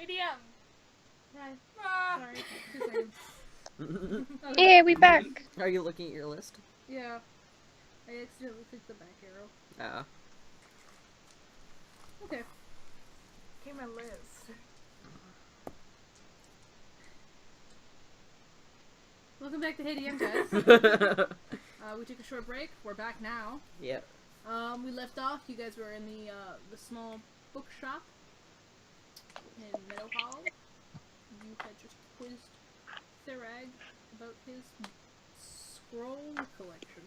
ADM. Hi. Ah. Sorry. 2 seconds. Okay. Yeah, we back. Are you looking at your list? Yeah. I accidentally clicked the back arrow. Ah. Okay. Okay, my list. Welcome back to HDM, guys. We took a short break. We're back now. Yep. We left off. You guys were in the small bookshop in Meadow Hall. You had just quizzed Thurag about his scroll collection.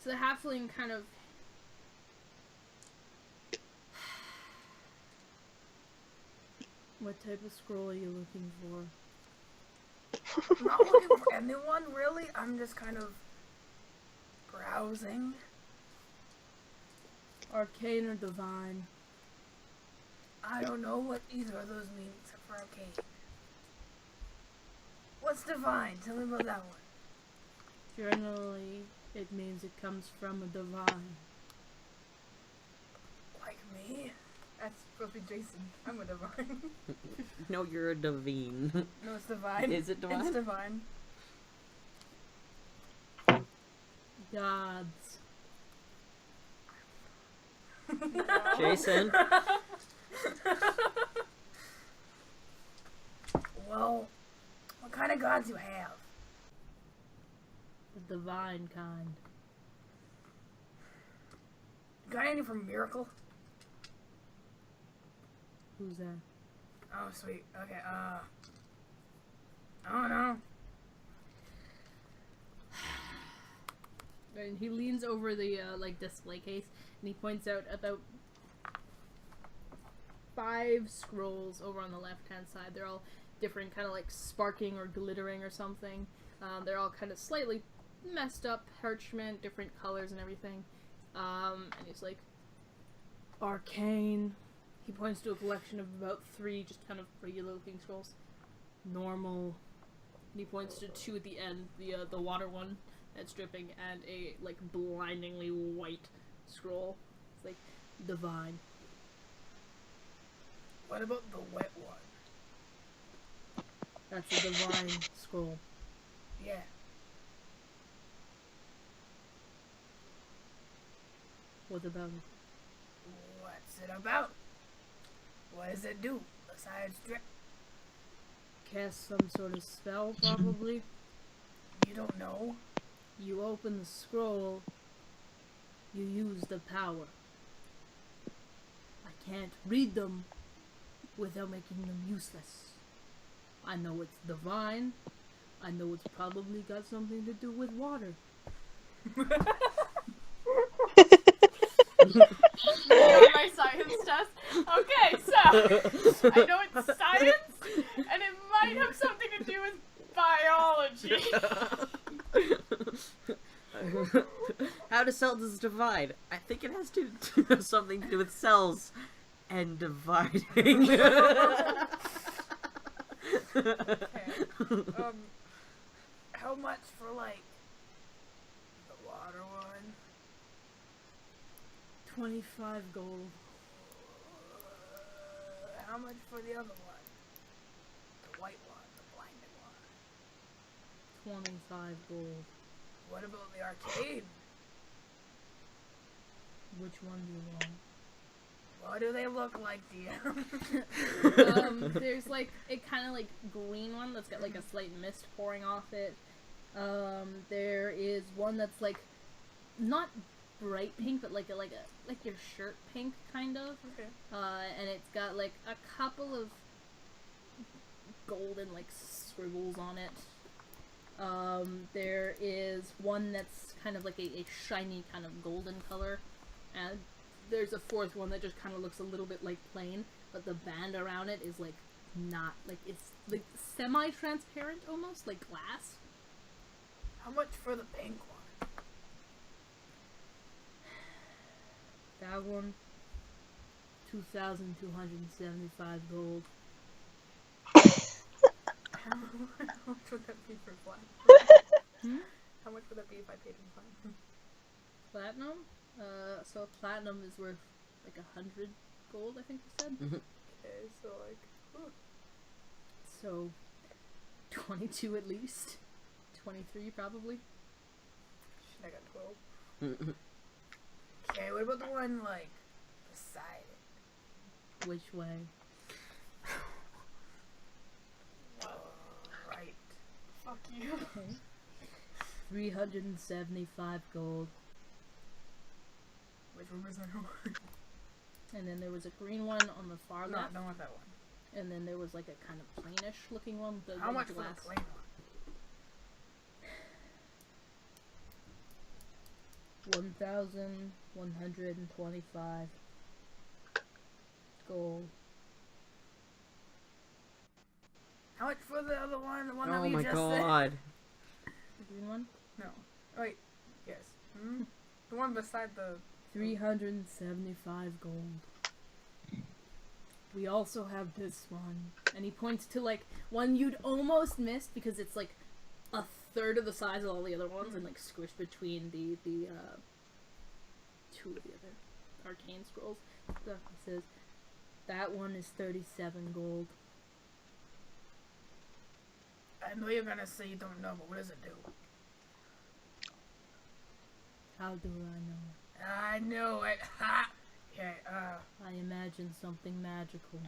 So the halfling kind of what type of scroll are you looking for? I'm not looking for anyone, really. I'm just kind of browsing. Arcane or divine? I don't know what either of those mean except for arcane. What's divine? Tell me about that one. Generally, it means it comes from a divine. Like me? That's supposed to be Jason. I'm a divine. No, you're a Davine. No, it's divine. Is it divine? It's divine. Gods. Jason? Well, what kind of gods you have? The divine kind. Got any from Miracle? Who's that? Oh, sweet. Okay, I don't know. And he leans over the display case and he points out about 5 scrolls over on the left-hand side. They're all different, kind of like sparking or glittering or something. They're all kind of slightly messed up, parchment, different colors and everything. And he's like, arcane. He points to a collection of about 3 just kind of regular-looking scrolls. Normal. And he points to 2 at the end, the water one that's dripping, and a blindingly white scroll. It's like divine. What about the wet one? That's a divine scroll. Yeah. What about it? What's it about? What does it do besides drip? Cast some sort of spell, probably. You don't know? You open the scroll, you use the power. I can't read them without making them useless. I know it's divine. I know it's probably got something to do with water. My science test. Okay, so I know it's science, and it might have something to do with biology. How do cells divide? I think it has to do something to do with cells and dividing. Okay. How much for the water one? 25 gold. How much for the other one? The white one, the blinded one. 25 gold. What about the arcade? Which one do you want? What do they look like, DM? There's a kind of green one that's got a slight mist pouring off it. There is one that's not bright pink, but like your shirt pink kind of. Okay. And it's got a couple of golden scribbles on it. There is one that's kind of a shiny kind of golden color, and there's a 4th one that just kind of looks a little bit plain, but the band around it is not it's semi-transparent almost, like glass. How much for the pink one? That one, 2,275 gold. How much would that be for platinum? How much would that be if I paid in platinum? Platinum? So platinum is worth like 100 gold, I think you said. Okay, so like, whew. So 22 at least. 23 probably. Shit, I got 12. Okay, what about the one like beside it? Which way? Right. Fuck you. Okay. 375 gold. Which one was that one? And then there was a green one on the far No, left. don't want that one. And then there was like a kind of plainish looking one. The How much for glass. the plain one? 1,125 gold. How much for the other one? The one that Oh we my just god. The green one? said? No. Wait. Yes. Hmm? The one beside the. 375 gold. We also have this one. And he points to like one you'd almost missed because it's like a third of the size of all the other ones and like squished between the two of the other arcane scrolls. So it says that one is 37 gold. I know you're gonna say you don't know, but what does it do? How do I know? I know it. Ha! Okay, I imagine something magical.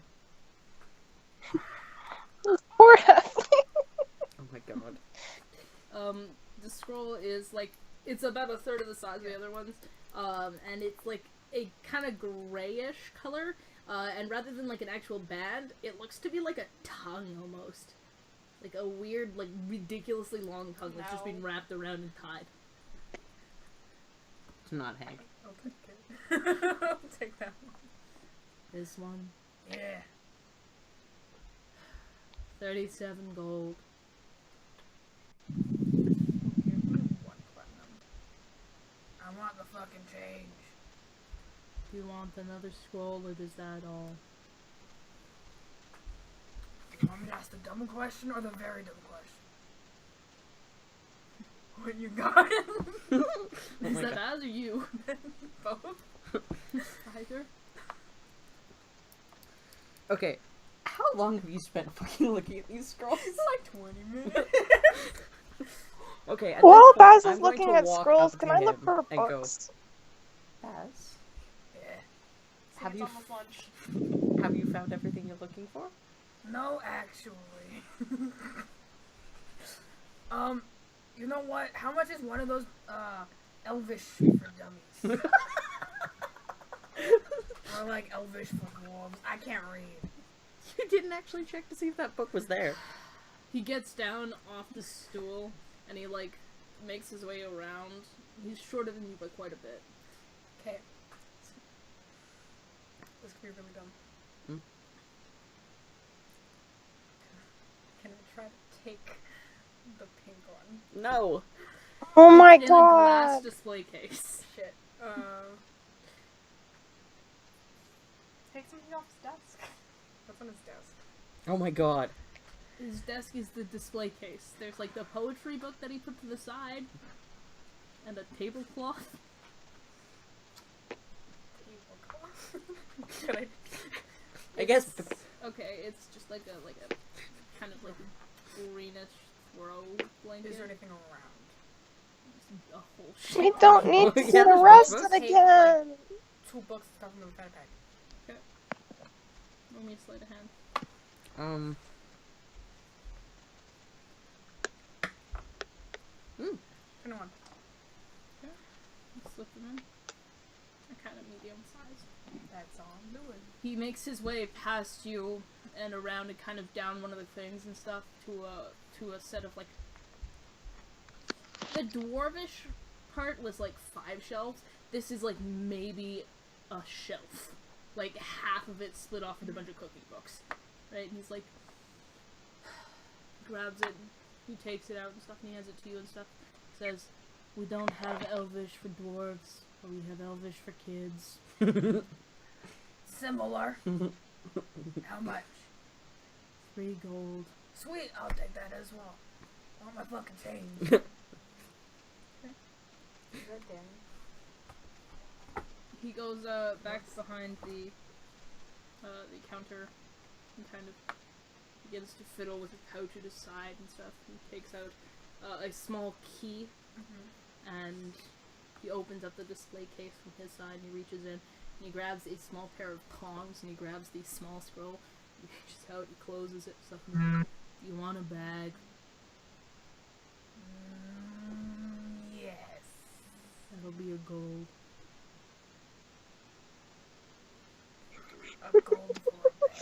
Poor Heflin. Oh my god. The scroll is like, it's about a third of the size of the other ones, and it's like a kind of grayish color, and rather than like an actual band, it looks to be like a tongue almost. Like a weird, like ridiculously long tongue that's just been wrapped around and tied. It's not Hank. I'll take it. I'll take that one. This one, Yeah. 37 gold. Okay, one platinum. I want the fucking change. Do you want another scroll, or is that all? You want me to ask the dumb question or the very dumb question? What you got? Oh Is my that god. us or you? Both? Either? Okay. How long have you spent fucking looking at these scrolls? Like 20 minutes. Okay. At While this point, Baz I'm is going looking to at walk scrolls, up can to I look him for and go, books? Baz, Yeah. Have It's you almost lunch. have you found everything you're looking for? No, actually. You know what? How much is one of those, Elvish for dummies? Or like Elvish for dwarves? I can't read. You didn't actually check to see if that book was there. He gets down off the stool, and he, like, makes his way around. He's shorter than you by quite a bit. Okay. This could be really dumb. Hmm? Can I try to take the pink one? No. Oh my In a glass god. display case. Shit. Take something off his desk. What's on his desk? Oh my god. His desk is the display case. There's, like, the poetry book that he put to the side, and a tablecloth. Tablecloth. Can I? I guess. Okay, it's just like a kind of like a greenish throw blanket. Is there anything around? A whole shit. We don't need to Yeah, see there's the rest books. of it again. 2 books stuff in the backpack. Roll me a sleight of hand. 21. Slip them in. They're kind of medium sized. That's all I'm doing. He makes his way past you and around and kind of down one of the things and stuff to a set of like. The dwarvish part was like 5 shelves. This is like maybe a shelf. Like half of it split off into a bunch of cooking books. Right? And he's like grabs it, he takes it out and stuff, and he hands it to you and stuff. Says, "We don't have Elvish for dwarves, but we have Elvish for kids." Similar. How much? 3 gold. Sweet, I'll take that as well. I want my fucking change. Is that Danny? he goes back behind the counter and kind of begins to fiddle with a pouch at his side and stuff. He takes out a small key and he opens up the display case from his side and he reaches in and he grabs a small pair of tongs and he grabs the small scroll. He reaches out, he closes it, stuff. Do you want a bag? Yes. That'll be a gold. A gold for a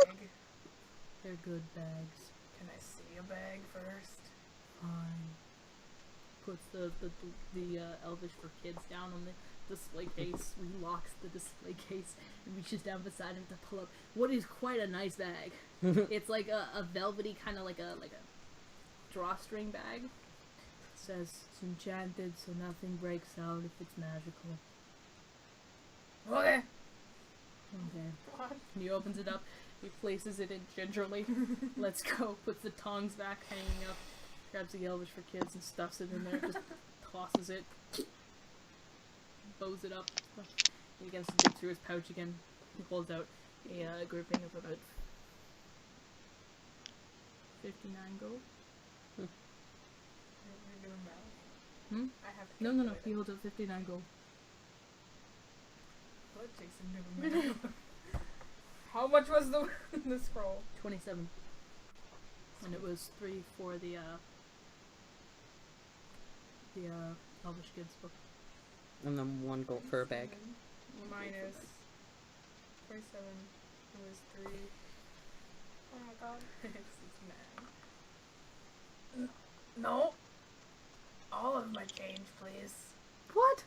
bag. They're good bags. Can I see a bag first? Fine. Puts the Elvish for Kids down on the display case, relocks the display case, and reaches down beside him to pull up what is quite a nice bag. It's like a velvety kind of like a drawstring bag. It says it's enchanted so nothing breaks out if it's magical. Okay. Okay. What? And he opens it up, he places it in gingerly, lets go, puts the tongs back hanging up, grabs the Elvish for Kids and stuffs it in there, just tosses it, bows it up. He begins to dig through his pouch again. He pulls out a grouping of about 59 gold. You're doing math. Hmm? I have to No. calculate He it. holds up 59 gold. What takes him to the minute? How much was the scroll? 27. And it was 3 for the Elvish Kids book. And then 1 gold for a bag. Minus 27. It was 3. Oh my god. This is mad. No. All of my change, please. What?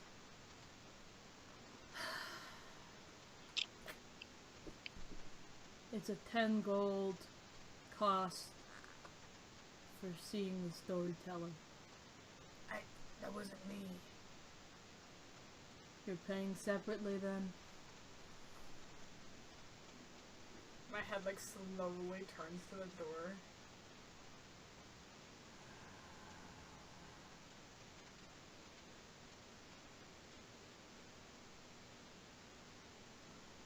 It's a 10 gold cost for seeing the storyteller. That wasn't me. You're paying separately then? My head like slowly turns to the door.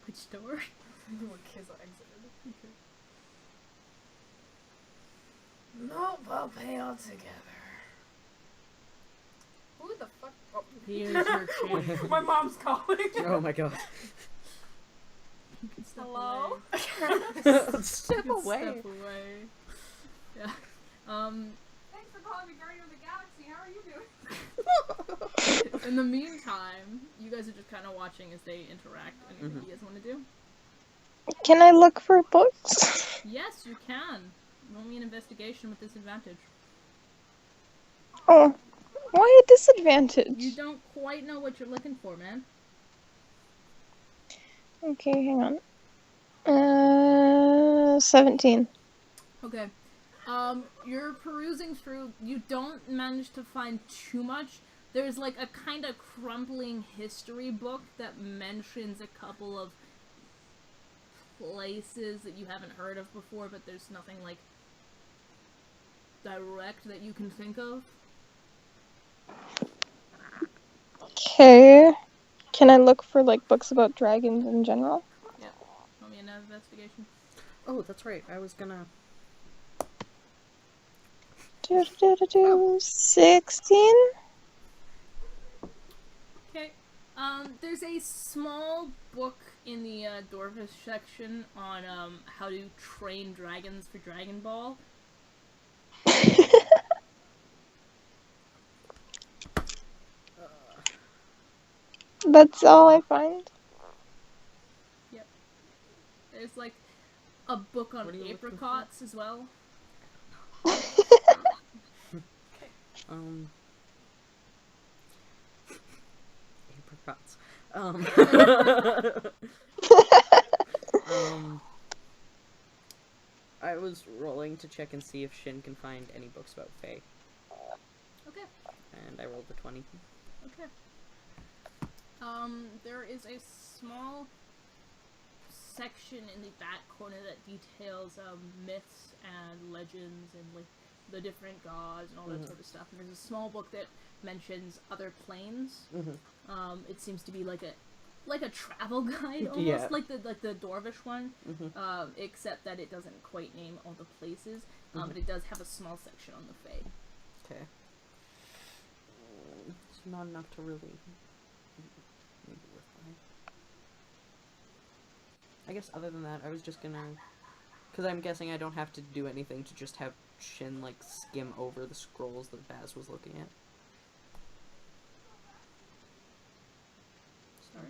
Which door? Look, his exited. Nope, I'll pay all together. Who the fuck? Oh. Here's your change. My mom's calling. Oh my god. You can step Hello? away. Step You can away. Step away. Yeah. Thanks for calling me Guardian of the Galaxy. How are you doing? In the meantime, you guys are just kind of watching as they interact. Anything you guys want to do? Can I look for books? Yes, you can. Roll me an investigation with disadvantage. Oh, why a disadvantage? You don't quite know what you're looking for, man. Okay, hang on. 17. Okay. You're perusing through. You don't manage to find too much. There's like a kind of crumbling history book that mentions a couple of places that you haven't heard of before, but there's nothing like direct that you can think of. Okay. Can I look for like books about dragons in general? Roll me an investigation. Oh, that's right. I was gonna. 16? Okay. There's a small book in the Dorvish section on how to train dragons for Dragon Ball. That's all I find. There's like a book on What are you looking for? apricots as well. Apricots. I was rolling to check and see if Shin can find any books about Fae, Okay. and I rolled a 20. Okay. There is a small section in the back corner that details myths and legends and like the different gods and all that sort of stuff. And there's a small book that mentions other planes. Mm-hmm. It seems to be like a like a travel guide almost, Yeah. like the Dwarvish one, Mhm. except that it doesn't quite name all the places, Mhm. but it does have a small section on the Fae. Okay. It's not enough to really. Maybe worth buying. I guess other than that, I was just gonna. Because I'm guessing I don't have to do anything to just have Shin, like, skim over the scrolls that Baz was looking at. Sorry?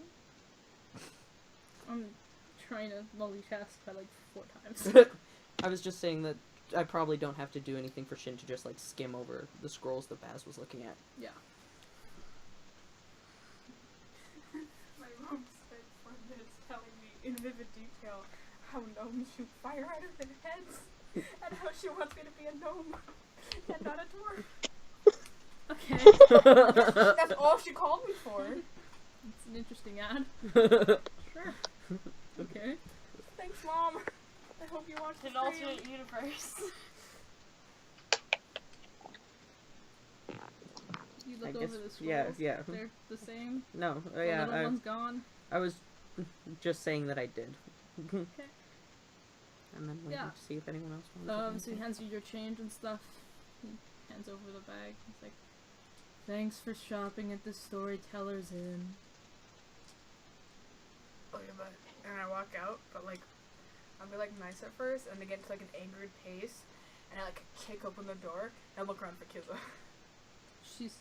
I'm trying to multitask by like 4 times. I was just saying that I probably don't have to do anything for Shin to just, like, skim over the scrolls that Baz was looking at. Yeah. My mom spent 4 minutes telling me in vivid detail how gnomes shoot fire out of their heads and how she wants me to be a gnome and not a dwarf. Okay. That's all she called me for. It's an interesting ad. Sure. Okay. Thanks, Mom. I hope you watch the An alternate universe. You look I over guess- the scrolls. yeah, yeah. They're the same. No, The yeah, little one's gone. I was just saying that I did. Okay. And then waiting Yeah. to see if anyone else wanted to. So he hands you your change and stuff. He hands over the bag. He's like, "Thanks for shopping at the Storyteller's Inn." Oh yeah, but and I walk out, but like I'll be like nice at first, and they get to like an angered pace, and I like kick open the door, and I look around for Kiza. She's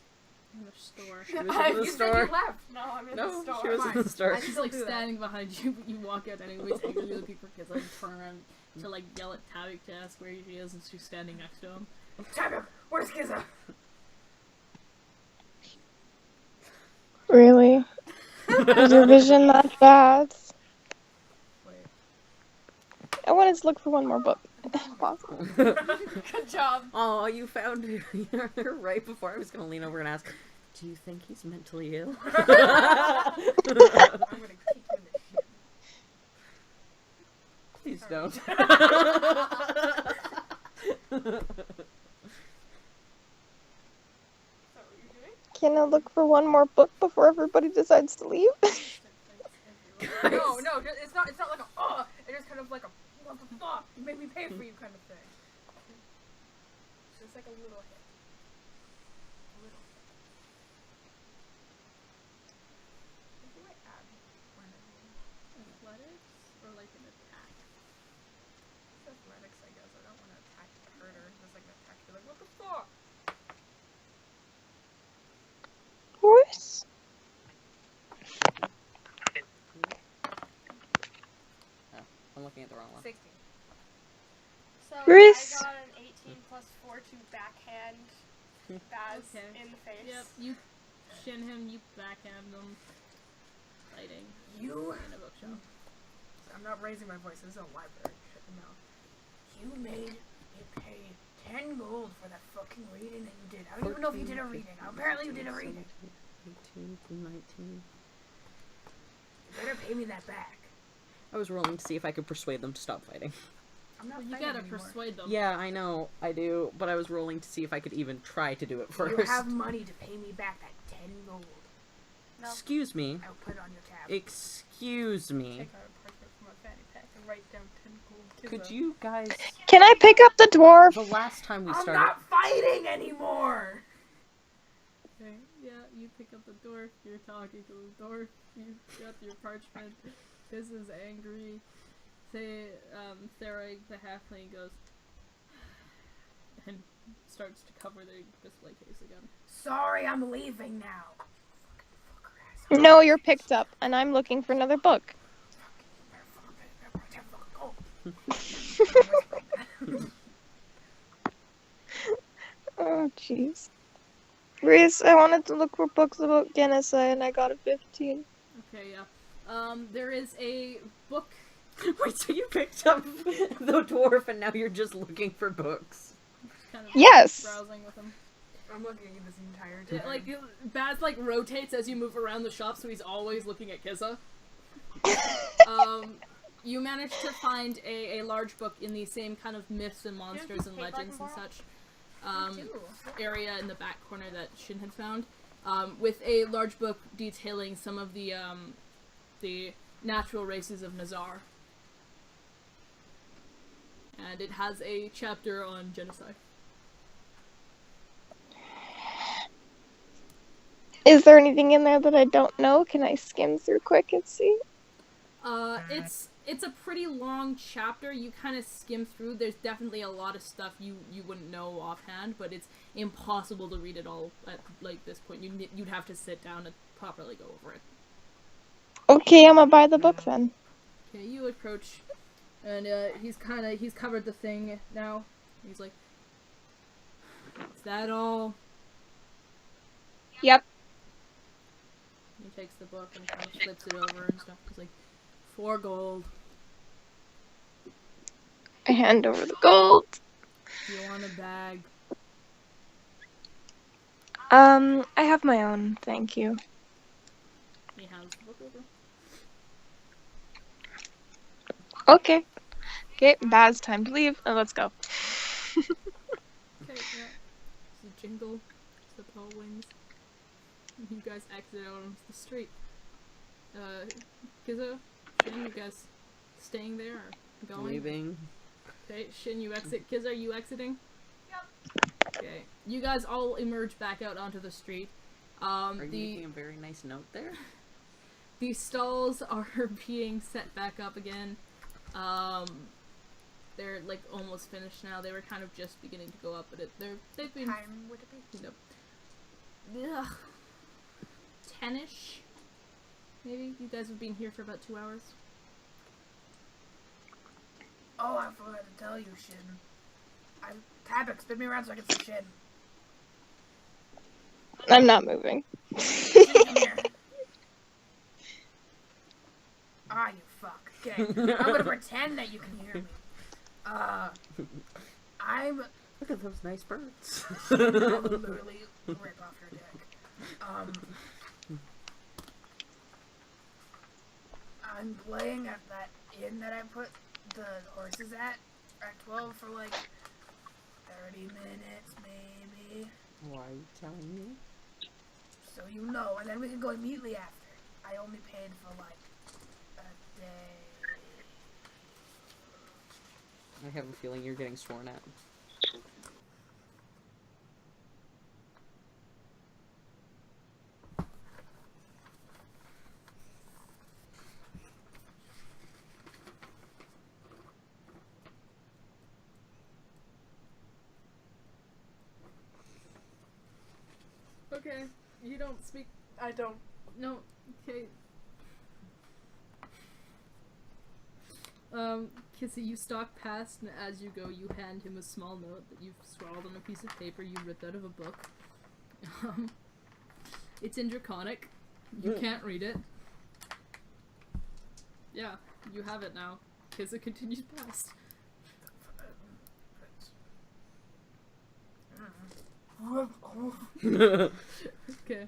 in the store. She was in You the said store. you left. No, I'm in No, the store. she was in the store. I She's still like do that. standing behind you, but you walk out anyways, angrily looking for kids. Like turn around to like yell at Tavik to ask where he is, and she's standing next to him. Tabby, where's Kiza? Really? Is your vision that bad? Wait. I wanted to look for one more book, if possible. Good job. Oh, you found her right before I was gonna lean over and ask, "Do you think he's mentally ill?" I'm gonna kick you in the shit. Please Sorry. don't. Is that what you're doing? Can I look for one more book before everybody decides to leave? No, it's not like a it's just kind of like a what the fuck? You made me pay for you kind of thing. It's just like a little hit. A little hit. What do I add when I Athletics or like an attack? it's athletics, I guess. I don't want to attack the herder. Just like an attack be like, what the fuck? Horse? I'm looking at the wrong one. 16. So Chris. I got an 18 plus 4 to backhand Baz Okay. in the face. Yep, you shin him, you backhand him, fighting You in a bookshop. I'm not raising my voice, this is a library. Shut your mouth. You made me pay 10 gold for that fucking reading that you did. I don't even know if you did a reading. Apparently you did a reading. 18, 19. You better pay me that back. I was rolling to see if I could persuade them to stop fighting. I'm not But you fighting gotta anymore. persuade them. Yeah, I know, I do, but I was rolling to see if I could even try to do it first. You have money to pay me back that 10 gold. No. Excuse me. I'll put it on your tab. Excuse me. Take out a parchment from my fanny pack and write down 10 gold. Could you guys... Can I pick up the dwarf? The last time we I'm started... not fighting anymore! Okay, yeah, you pick up the dwarf, you're talking to the dwarf, you got your parchment, this is angry. Therig, the halfling, goes and starts to cover the display case again. Sorry, I'm leaving now. Fucking fucker ass. No, you're picked up, and I'm looking for another book. Oh, jeez. Reese, I wanted to look for books about genocide, and I got a 15. Okay, yeah. There is a book. Wait, so you picked up the dwarf and now you're just looking for books? Kind of Yes! browsing with him. I'm looking at this entire Yeah, time. like Baz like rotates as you move around the shop, so he's always looking at Kiza. You manage to find a large book in the same kind of myths and monsters and legends and such area in the back corner that Shin had found, with a large book detailing some of the the natural races of Nazar. And it has a chapter on genocide. Is there anything in there that I don't know? Can I skim through quick and see? It's a pretty long chapter. You kind of skim through. There's definitely a lot of stuff you wouldn't know offhand, but it's impossible to read it all at like this point. You'd have to sit down and properly go over it. Okay, I'm gonna buy the book then. Okay, you approach, and he's covered the thing now. He's like, "Is that all?" Yep. He takes the book and kind of flips it over and stuff. He's like, 4 gold. I hand over the gold. Do you want a bag? I have my own, thank you. He hands the book over. Okay. Okay, Baz, time to leave. Let's go. Okay, yeah. It's a jingle. The bell wings. You guys exit out onto the street. Kiza, Shin, you guys staying there or going? Leaving. Okay, Shin, you exit. Kiza, are you exiting? Yep. Okay. You guys all emerge back out onto the street. Are you making a very nice note there? The stalls are being set back up again. They're like almost finished now. They were kind of just beginning to go up, but they've been Time would it be? Ugh. 10ish. Maybe you guys have been here for about 2 hours. Oh, I forgot to tell you, Shin. Tabak, spin me around so I can see Shin. I'm not moving. Shin, come here. Ah, you fuck. Okay, I'm gonna pretend that you can hear me. I'm Look at those nice birds. I will literally rip off her dick. I'm playing at that inn that I put the horses at 12 for like 30 minutes maybe. Why are you telling me? So you know, and then we can go immediately after. I only paid for like a day. I have a feeling you're getting sworn at. Okay, you don't speak. I don't. No. Okay. Kissy, you stalk past, and as you go, you hand him a small note that you've scrawled on a piece of paper you ripped out of a book. It's in Draconic. You can't read it. Yeah, you have it now. Kissa continues past. Okay.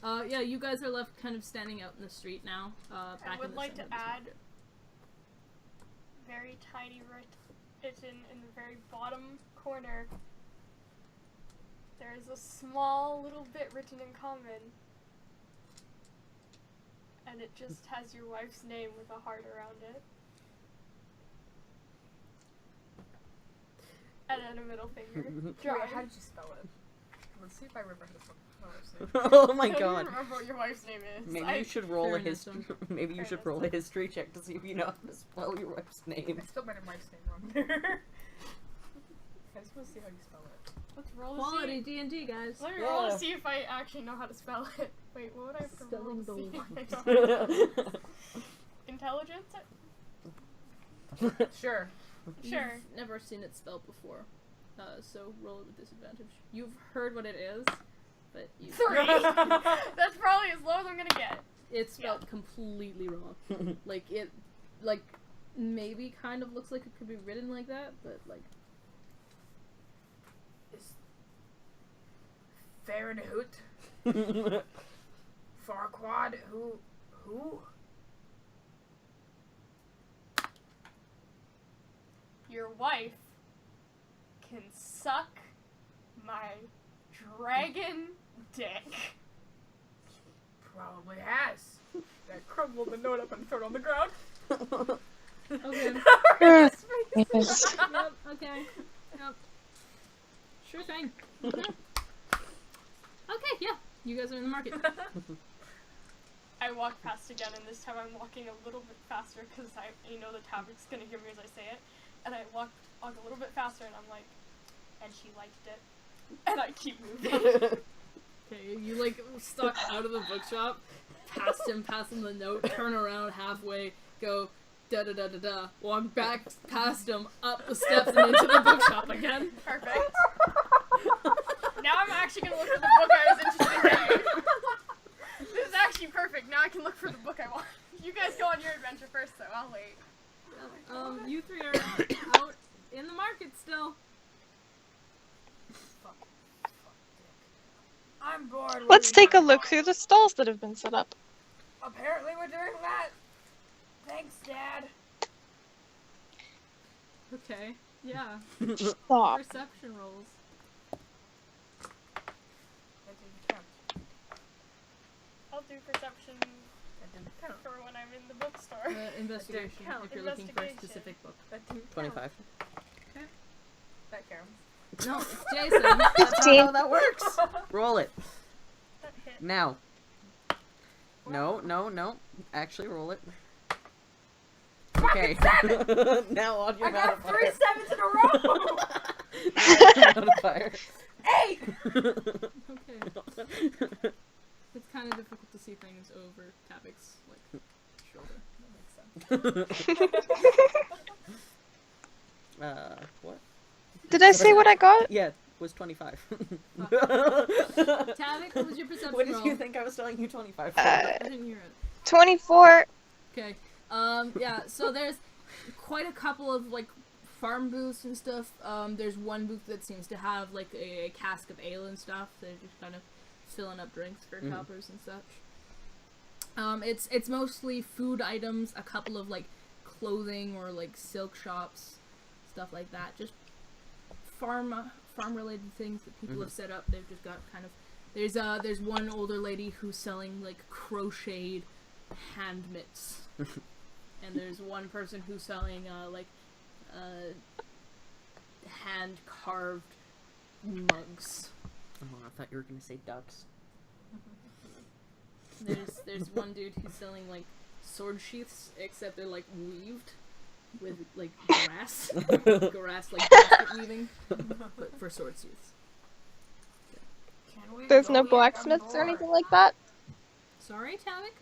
Yeah, you guys are left kind of standing out in the street now. Back I in would the like to center of the add very tiny written in the very bottom corner. There's a small little bit written in common. And it just has your wife's name with a heart around it. And then a middle finger. Drawing. How did you spell it? Let's see if I remember how to spell it. Oh my I don't god. even remember what your wife's name is. Maybe you should roll a Fairness, history. Maybe you should Fairness. roll a history check to see if you know how to spell your wife's name. I spelled my wife's name wrong there. I just want to see how you spell it. Let's roll to Quality see. D&D, guys. Let me roll Yeah. to see if I actually know how to spell it. Wait, what would I have to roll Spelling to the see if I lines. know how to spell it? Intelligence? Sure. Sure. You've never seen it spelled before, so roll it with disadvantage. You've heard what it is, but you 3. That's probably as low as I'm gonna get. it's spelled completely wrong. Like it, like maybe kind of looks like it could be written like that, but like Is Fahrenheit? Farquad? Who? Your wife can suck my dragon dick. Probably has. I crumble the note up and throw it on the ground. Okay. Yes. Yep. Okay. Yep. Sure thing. Okay. Okay. Yeah. You guys are in the market. I walk past again, and this time I'm walking a little bit faster because I know the tablet's gonna hear me as I say it. And I walk a little bit faster, and I'm like, and she liked it. And I keep moving. Okay. You like stalk out of the bookshop, past him, the note, turn around halfway, go da da da da da, walk back past him, up the steps and into the bookshop again. Perfect. Now I'm actually gonna look for the book I was interested in getting. This is actually perfect. Now I can look for the book I want. You guys go on your adventure first, though. I'll wait. You three are out in the market still. I'm bored. Let's take a look through the stalls that have been set up. Apparently we're doing that. Thanks, Dad. Okay. Yeah. Stop. Perception rolls. That didn't count. I'll do perception That didn't count. for when I'm in the bookstore. Investigation. count. If you're looking for a Investigation. specific book. That didn't count. 25. That counts. No, it's Jason. That's not 15. how that works. Roll it. That hit. Now. No. Actually, roll it. Okay. Now on your I got modifier. 3 sevens in a row. Modifier. 8. Okay. It's kind of difficult to see things over Tavik's like shoulder. That makes sense. What? Did I say what I got? Yeah, it was 25. Tavik, what was your perception What did roll? you think I was telling you 25 for? I didn't hear it. 24. Okay. Yeah, so there's quite a couple of, like, farm booths and stuff. There's one booth that seems to have, like, a cask of ale and stuff. They're just kind of filling up drinks for shoppers and such. It's mostly food items, a couple of, like, clothing or, like, silk shops, stuff like that. Just farm-related things that people have set up. They've just got kind of... There's one older lady who's selling, like, crocheted hand mitts. And there's one person who's selling, hand-carved mugs. Oh, I thought you were gonna say ducks. There's one dude who's selling, like, sword sheaths, except they're, like, weaved with, like, grass. Grass, like, basket weaving, but for sword sheaths. Can we There's go no yet? blacksmiths I'm or anything bored. like that? Sorry, Tavik?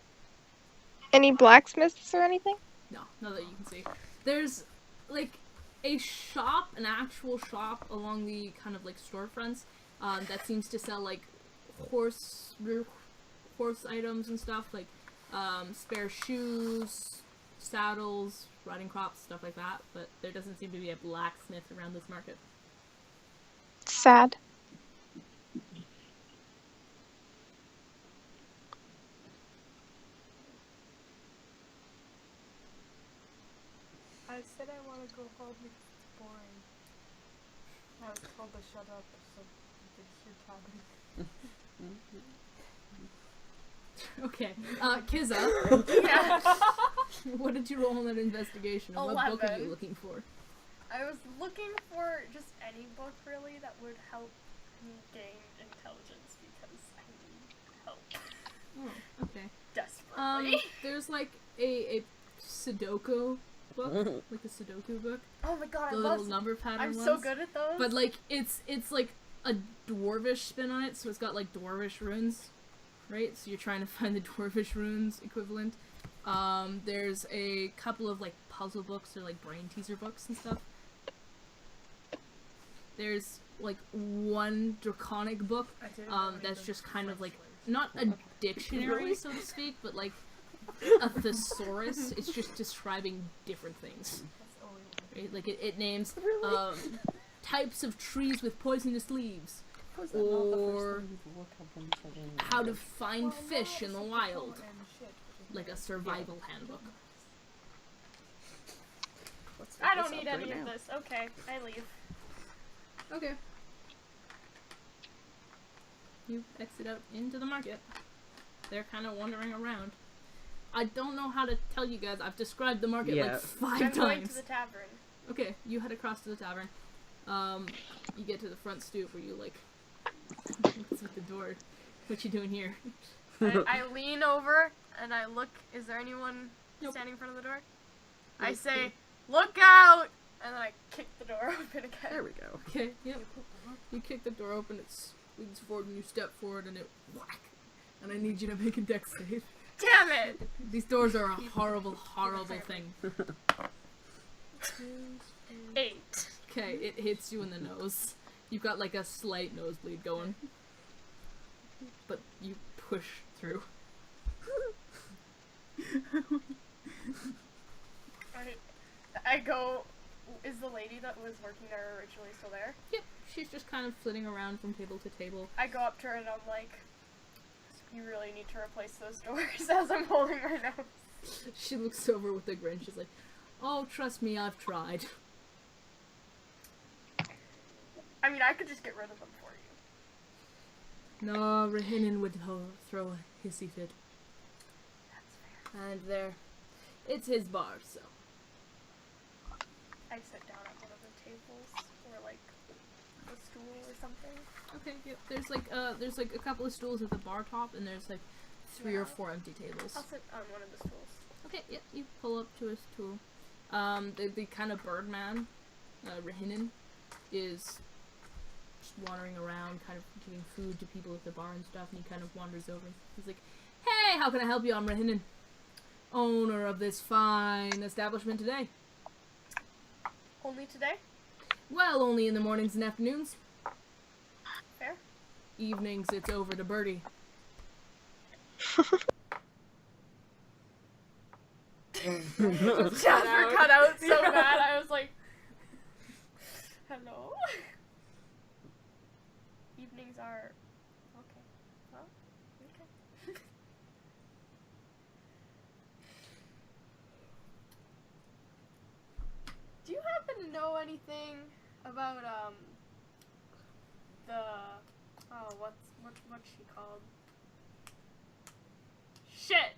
Any blacksmiths or anything? No, not that you can see. There's, like, a shop, an actual shop along the kind of, like, storefronts, that seems to sell, like, horse items and stuff, like, spare shoes, saddles, riding crops, stuff like that, but there doesn't seem to be a blacksmith around this market. Sad. I said I want to go home because it's boring. I was told to shut up so you could hear talking. Okay, Kizza, Yeah. what did you roll on that investigation, and what book are you 11. looking for? I was looking for just any book, really, that would help me gain intelligence because I need help Oh, okay. desperately. There's, like, a Sudoku book, like a Sudoku book, Oh my god, I the love little number pattern I'm ones. so good at those. But, like, it's like a dwarvish spin on it, so it's got, like, dwarvish runes, right? So you're trying to find the dwarvish runes equivalent. There's a couple of, like, puzzle books or, like, brain teaser books and stuff. There's, like, one draconic book, I didn't know that's any just of kind the of, like, French not a dictionary, Really? so to speak, but, like, a thesaurus. It's just describing different things, That's only one. right? Like, it names, types of trees with poisonous leaves, How is that not the first or thing you've looked up when studying how to language? find Well, fish no, in the it's wild, and shit, which is like a nice. survival handbook. Let's I look don't this need up any right of now. this. Okay, I leave. Okay. You exit out into the market. They're kind of wandering around. I don't know how to tell you guys. I've described the market Yeah. like 5 I'm going times. to the tavern. Okay, you head across to the tavern. You get to the front stoop where you like what's with the door? What you doing here? I lean over and I look. Is there anyone Nope. standing in front of the door? I Nope. say, "Look out!" And then I kick the door open again. There we go. Okay, yep. You kick the door open, it swings forward, and you step forward, and it whack. And I need you to make a dex save. Damn it! These doors are a horrible, horrible thing. 8. Okay, it hits you in the nose. You've got like a slight nosebleed going. But you push through. I go. Is the lady that was working there originally still there? Yep, she's just kind of flitting around from table to table. I go up to her and I'm like, "You really need to replace those doors." As I'm holding her nose. She looks over with a grin. She's like, "Oh, trust me, I've tried." I mean, I could just get rid of them for you. No, Rahinin would throw a hissy fit. That's fair. And there, it's his bar, so. I sit down at one of the tables or like a stool or something. Okay, yep. There's like a couple of stools at the bar top, and there's like 3 or 4 empty tables. I'll sit on one of the stools. Okay, yep. You pull up to a stool. The kind of birdman, Rahinin, is just wandering around, kind of giving food to people at the bar and stuff, and he kind of wanders over. He's like, "Hey, how can I help you? I'm Rahinin, owner of this fine establishment today. Only today? Well, only in the mornings and afternoons. Fair. Evenings, it's over to Birdie." Jasper cut out so bad. I was like, "Hello." Evenings are okay. Well, okay. Do you happen to know anything about what's she called? Shit.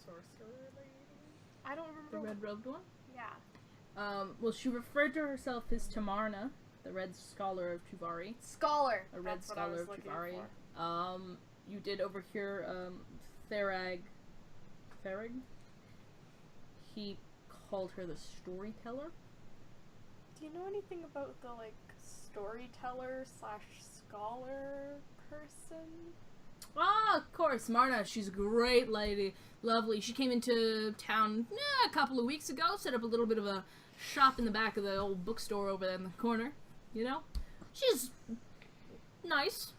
Sorcerer lady? I don't The remember. red-robed one? Yeah. Well, she referred to herself as Tamarna, the Red Scholar of Tuvari. Scholar. A Red That's what I Scholar was of looking Tuvari. for. You did overhear, Tharag. He called her the Storyteller. Do you know anything about the storyteller / scholar person? Ah, of course, Marna. She's a great lady. Lovely. She came into town a couple of weeks ago, set up a little bit of a shop in the back of the old bookstore over there in the corner. You know? She's nice.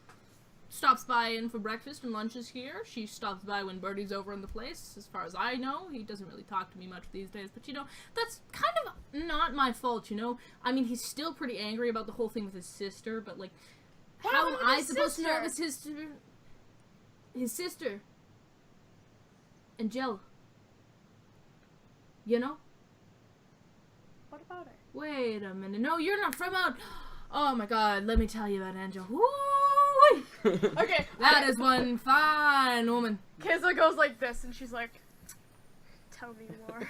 Stops by in for breakfast and lunches here. She stops by when Birdie's over in the place. As far as I know, he doesn't really talk to me much these days. But, that's kind of not my fault, I mean, he's still pretty angry about the whole thing with his sister, but, how am I supposed to know it was his sister? Angela. What about her? Wait a minute. No, you're not from out... Oh my god, let me tell you about Angela. Woo! Okay. That is one fine woman. Kizla goes like this, and she's like, "Tell me more."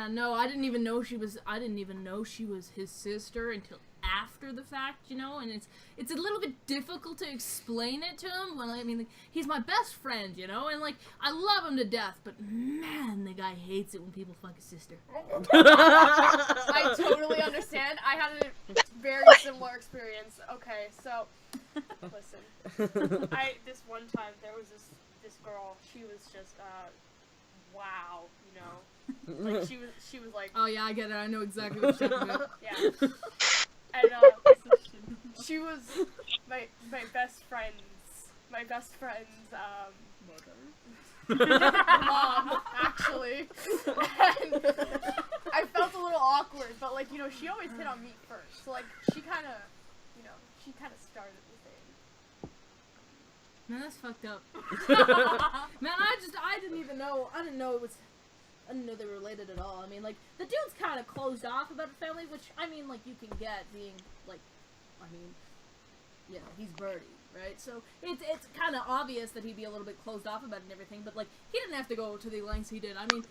No, I didn't even know she was his sister until after the fact, and it's a little bit difficult to explain it to him. Well, I mean, he's my best friend, and I love him to death, but man, the guy hates it when people fuck his sister. I totally understand. I had a very similar experience. Okay, so listen. This one time there was this girl. She was just wow, Like she was like, Oh yeah, I get it. I know exactly what you're talking about. yeah. And she was my best friend's mom, actually. And I felt a little awkward, but she always hit on me first. So she kind of started the thing. Man, that's fucked up. Man, I didn't even know. I didn't know they were related at all. I mean, the dude's kind of closed off about the family, which, I mean, you can get being, he's Birdie. right? So it's kind of obvious that he'd be a little bit closed off about it and everything, but like he didn't have to go to the lengths he did. I mean,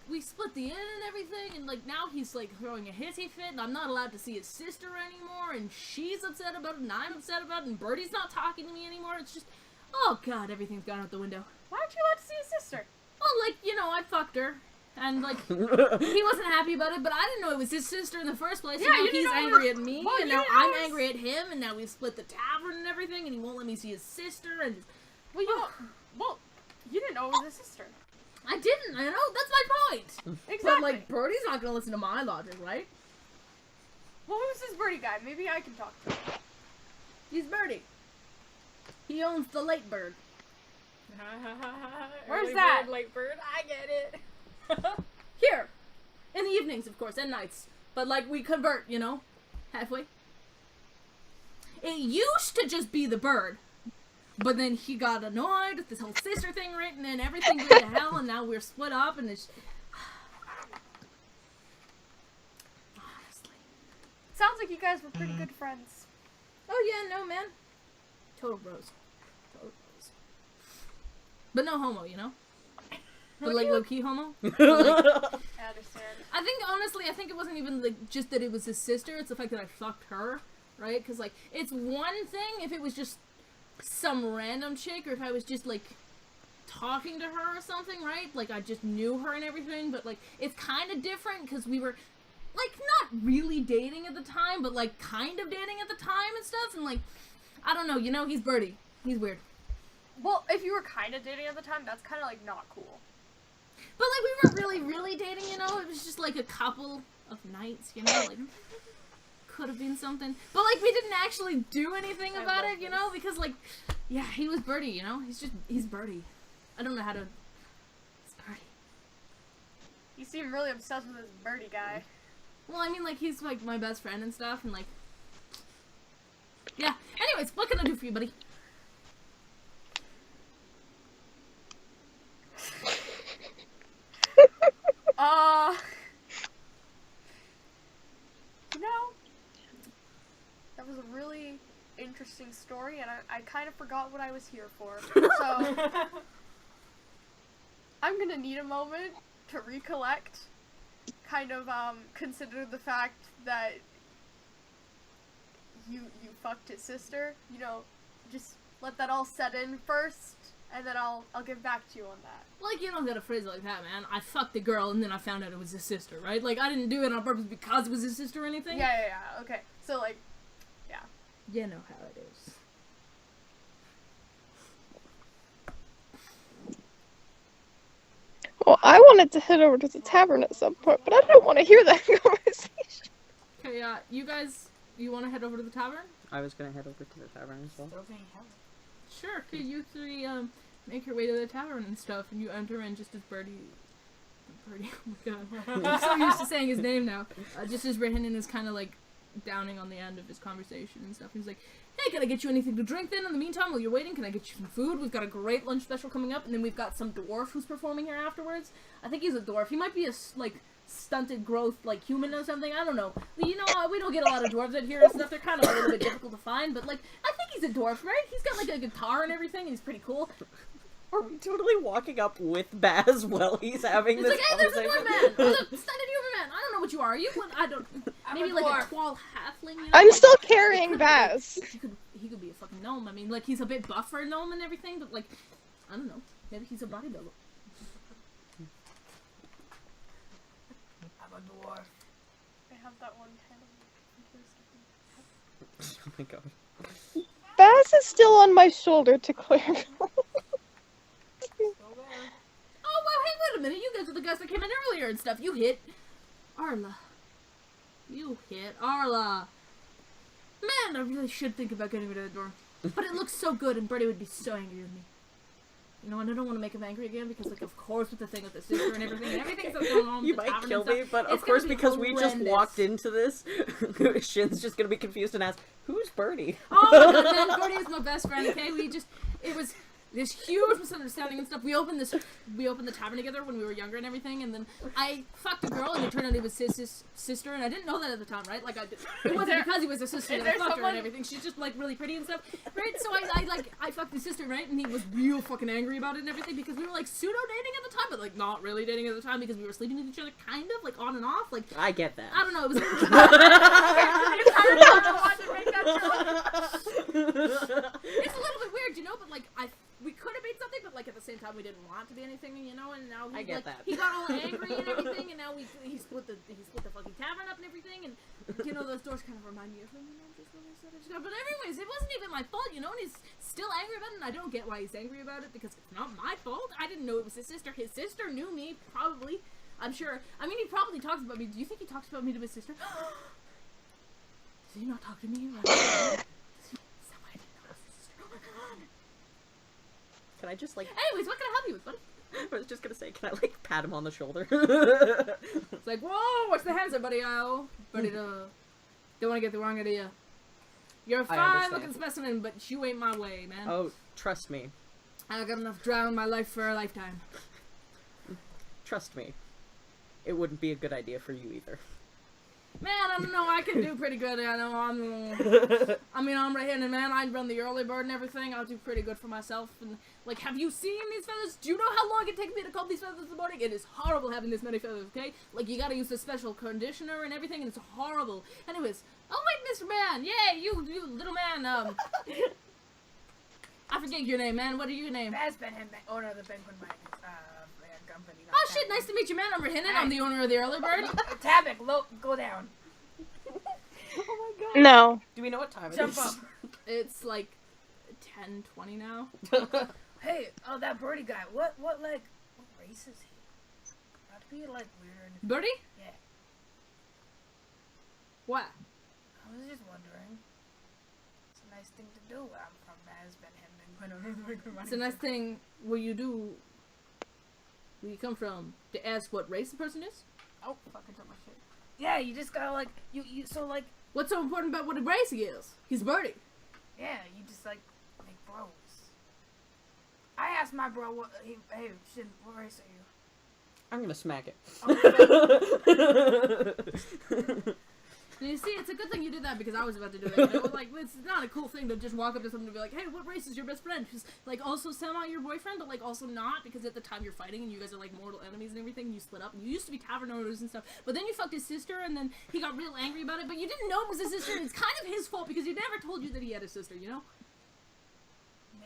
we split the inn and everything, and like now he's like throwing a hissy fit, and I'm not allowed to see his sister anymore, and she's upset about it, and I'm upset about it, and Birdie's not talking to me anymore. It's just, oh god, everything's gone out the window. Why aren't you allowed to see his sister? Well, like, you know, I fucked her. And, like, he wasn't happy about it, but I didn't know it was his sister in the first place. Yeah, And now you didn't he's know it angry was- at me, well, and you now didn't know I'm it was- angry at him, and now we've split the tavern and everything, and he won't let me see his sister, and Well, you didn't know it was his sister. I didn't, I know, that's my point. Exactly. But, like, Birdie's not gonna listen to my logic, right? Well, who's this Birdie guy? Maybe I can talk to him. He's Birdie. He owns the late bird. Where's Early that? bird, late bird. I get it. Here. In the evenings, of course, and nights. But, like, we convert, you know? Halfway. It used to just be the bird. But then he got annoyed with this whole sister thing, right? And then everything went to hell, and now we're split up, and it's... Honestly. Sounds like you guys were pretty good friends. Oh, yeah, no, man. Total bros. Total bros. But no homo, you know? But, like, low-key homo. But, like, I understand. I think, honestly, I think it wasn't even, like, just that it was his sister. It's the fact that I fucked her, right? Because, like, it's one thing if it was just some random chick, or if I was just, like, talking to her or something, right? Like, I just knew her and everything, but, like, it's kind of different because we were, like, not really dating at the time, but, like, kind of dating at the time and stuff, and, like, I don't know, you know, he's Birdie. He's weird. Well, if you were kind of dating at the time, that's kind of, like, not cool. But, like, we weren't really, really dating, you know? It was just, like, a couple of nights, you know? Like, could have been something. But, like, we didn't actually do anything I about love it, you know? Because, like, yeah, he was Birdie, you know? He's Birdie. I don't know how to... He's Birdie. You seem really obsessed with this Birdie guy. Well, I mean, like, he's, like, my best friend and stuff, and, like... Yeah. Anyways, what can I do for you, buddy? You know, that was a really interesting story, and I kind of forgot what I was here for. So, I'm gonna need a moment to recollect, kind of, consider the fact that you fucked his sister, you know, just let that all set in first, and then I'll get back to you on that. Like, you don't gotta phrase it like that, man. I fucked the girl, and then I found out it was his sister, right? Like, I didn't do it on purpose because it was his sister or anything. Yeah, okay. So, like, yeah. You know how it is. Well, I wanted to head over to the tavern at some point, but I don't want to hear that conversation. Okay, you guys, you want to head over to the tavern? I was gonna head over to the tavern as well. Sure. Okay, you three, make your way to the tavern and stuff, and you enter in just as Birdie, oh my god, I'm so used to saying his name now, just as Rihannan is kind of, like, downing on the end of his conversation and stuff. He's like, hey, can I get you anything to drink then in the meantime while you're waiting? Can I get you some food? We've got a great lunch special coming up, and then we've got some dwarf who's performing here afterwards. I think he's a dwarf. He might be a, like, stunted growth, like, human or something. I don't know. You know, we don't get a lot of dwarves out here and stuff. They're kind of a little bit difficult to find, but, like, I think he's a dwarf, right? He's got, like, a guitar and everything, and he's pretty cool. Are we totally walking up with Baz while he's having It's this like, hey, there's a conversation? dwarf man! There's a stunted human man! I don't know what you are. Are you what? I don't... Maybe, a like, dwarf. a tall halfling, you know? I'm Like, still it carrying could be- Baz. He could be a fucking gnome. I mean, like, he's a bit buffer gnome and everything, but, like, I don't know. Maybe he's a bodybuilder. I'm a dwarf. I have that one pen. Oh my god. Baz is still on my shoulder to clear. Oh, well, hey, wait a minute. You guys are the guys that came in earlier and stuff. You hit Arla. You hit Arla. Man, I really should think about getting rid of the door. But it looks so good, and Birdie would be so angry with me. You know, and I don't want to make him angry again, because, like, of course, with the thing with the sister and everything that's going on with You the might tavern kill and stuff, me, but it's of gonna course, be because we just horrendous. walked into this, Shin's just gonna be confused and ask, who's Birdie? Oh my god, man, Birdie is my best friend, okay? It was this huge misunderstanding and stuff. We opened the tavern together when we were younger and everything, and then I fucked a girl, and it turned out it was his sister, and I didn't know that at the time, right? Like, it wasn't because he was a sister that I fucked her and everything. She's just, like, really pretty and stuff, right? So I fucked his sister, right? And he was real fucking angry about it and everything, because we were, like, pseudo-dating at the time, but, like, not really dating at the time, because we were sleeping with each other, kind of, like, on and off, like... I get that. I don't know, it was... It's a little bit weird, you know, but, like, we could have made something, but, like, at the same time, we didn't want to be anything, you know, and now I get that. he got all angry and everything, and now he split the fucking tavern up and everything, and, you know, those doors kind of remind me of him, you know, just when I said it. But anyways, it wasn't even my fault, you know, and he's still angry about it, and I don't get why he's angry about it, because it's not my fault. I didn't know it was his sister. His sister knew me, probably. I'm sure. I mean, he probably talks about me. Do you think he talks about me to his sister? Does he not talk to me? Somebody didn't know it was his sister. Oh my god. Can I just, like... Anyways, what can I help you with, buddy? I was just gonna say, can I, like, pat him on the shoulder? It's like, whoa, what's the hands up, buddy? Oh, buddy, don't want to get the wrong idea. You're a fine-looking specimen, but you ain't my way, man. Oh, trust me. I got enough drown in my life for a lifetime. Trust me. It wouldn't be a good idea for you either. Man, I don't know, I can do pretty good. I know I'm right-handed, man. I run the early bird and everything. I'll do pretty good for myself. And, like, have you seen these feathers? Do you know how long it takes me to comb these feathers in the morning? It is horrible having this many feathers, okay? Like, you gotta use a special conditioner and everything, and it's horrible. Anyways, oh wait, Mr. Man! Yeah, you little man, I forget your name, man. What are your name? That's been him, owner of the Penguin Mine company. Oh shit, nice to meet you, man. I'm Rehinan. I'm the owner of the early bird. Tabak, go down. Oh my god. No. Do we know what time it Jump is? up. It's like 10:20 now. Hey, that birdie guy. What race is he? Not to be like weird. Birdie? Yeah. What? I was just wondering. It's a nice thing to do. I'm from Penguin. It's a nice thing where you do. Where you come from to ask what race the person is? Oh, fucking took my shit. Yeah, you just gotta like you so like What's so important about what race he is? He's Birdie. yeah, you just like make bros. I asked my bro what hey shit, what race are you? I'm gonna smack it. And you see, it's a good thing you did that because I was about to do it. You know? Like, it's not a cool thing to just walk up to someone and be like, hey, what race is your best friend? Who's, like, also semi your boyfriend, but, like, also not because at the time you're fighting and you guys are, like, mortal enemies and everything and you split up. And you used to be tavern owners and stuff. But then you fucked his sister and then he got real angry about it. But you didn't know it was his sister and it's kind of his fault because he never told you that he had a sister, you know?